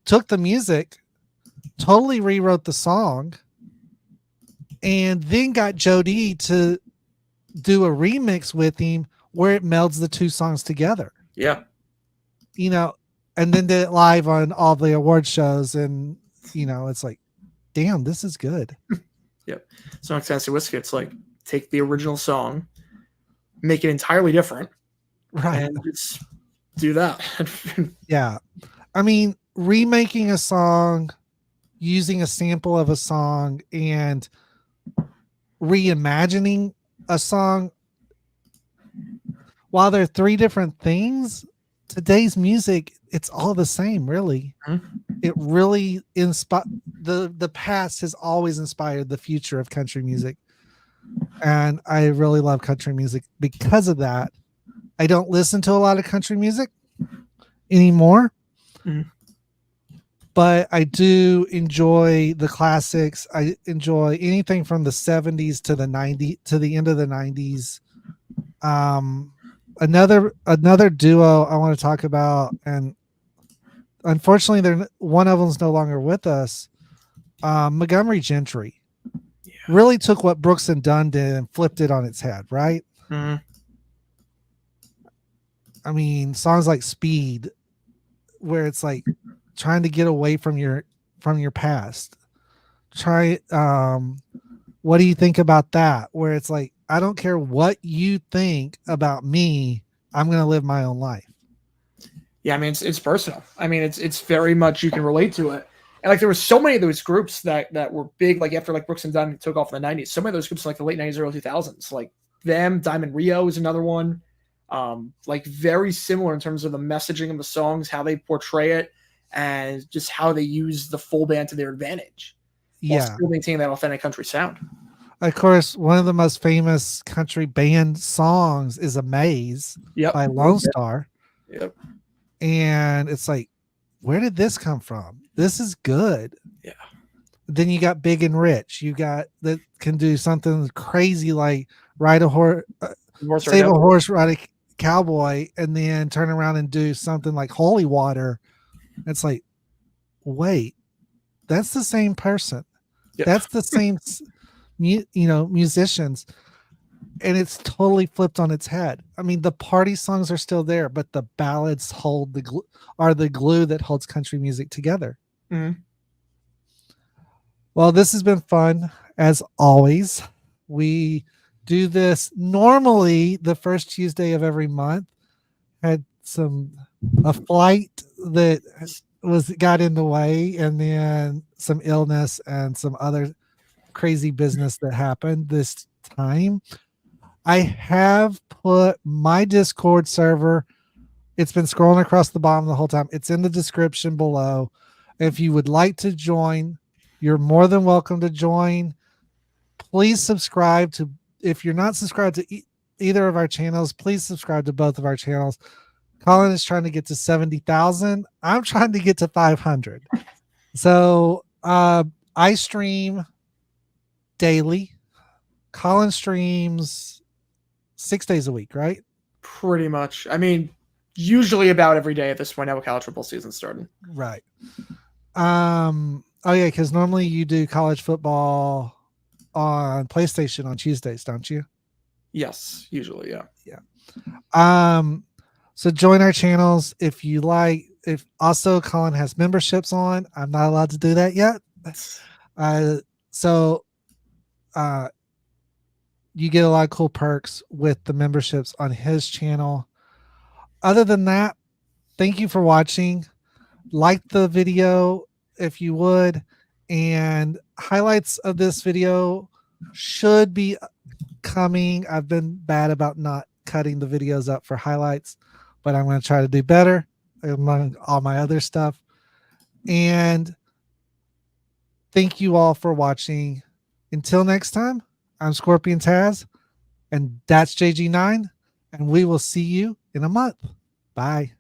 Took the music, totally rewrote the song, and then got Jody to do a remix with him where it melds the two songs together. Yeah. You know, and then did it live on all the award shows. And, you know, it's like, damn, this is good. Yep. So like Tennessee Whiskey, it's like take the original song, make it entirely different. Right. And just do that. Yeah. I mean, remaking a song, using a sample of a song, and reimagining a song, while they're three different things, today's music, it's all the same, really. Mm-hmm. It really the past has always inspired the future of country music. And I really love country music because of that. I don't listen to a lot of country music anymore. Mm-hmm. But I do enjoy the classics. I enjoy anything from the 70s to the 90s, to the end of the 90s. Another duo I want to talk about, and unfortunately one of them's no longer with us. Montgomery Gentry really took what Brooks and Dunn did and flipped it on its head, right? Mm-hmm. I mean, songs like Speed, where it's like trying to get away from your past. What do you think about that? Where it's like, I don't care what you think about me, I'm going to live my own life. Yeah, I mean it's personal. I mean it's very much you can relate to it. And like there were so many of those groups that were big, like after like Brooks and Dunn took off in the '90s. So many of those groups in like the late '90s, early 2000s, like them, Diamond Rio is another one. Like very similar in terms of the messaging of the songs, how they portray it, and just how they use the full band to their advantage, while Yeah. still maintaining that authentic country sound. Of course, one of the most famous country band songs is "Amaze" by Lone Star. Yep. And it's like, where did this come from? This is good. Yeah. Then you got Big and Rich. You got that can do something crazy like ride a horse, save a horse, ride a cowboy, and then turn around and do something like Holy Water. It's like, wait, that's the same person. Yep. That's the same, musicians. And it's totally flipped on its head. I mean, the party songs are still there, but the ballads are the glue that holds country music together. Mm-hmm. Well, this has been fun as always. We do this normally the first Tuesday of every month. Had a flight that got in the way, and then some illness and some other crazy business that happened this time. I have put my Discord server. It's been scrolling across the bottom the whole time. It's in the description below. If you would like to join, you're more than welcome to join. Please subscribe to, if you're not subscribed to either of our channels, please subscribe to both of our channels. Colin is trying to get to 70,000. I'm trying to get to 500. So I stream daily. Colin streams 6 days a week, right? Pretty much. I mean, usually about every day at this point now with college football season starting. Right. Oh yeah, because normally you do college football on PlayStation on Tuesdays, don't you? Yes, usually, yeah. Yeah. So join our channels if you like. If also Colin has memberships on. I'm not allowed to do that yet. So you get a lot of cool perks with the memberships on his channel. Other than that, thank you for watching. Like the video if you would, and highlights of this video should be coming. I've been bad about not cutting the videos up for highlights, but I'm going to try to do better among all my other stuff. And thank you all for watching. Until next time, I'm Scorpion Tazz, and that's JG9, and we will see you in a month. Bye.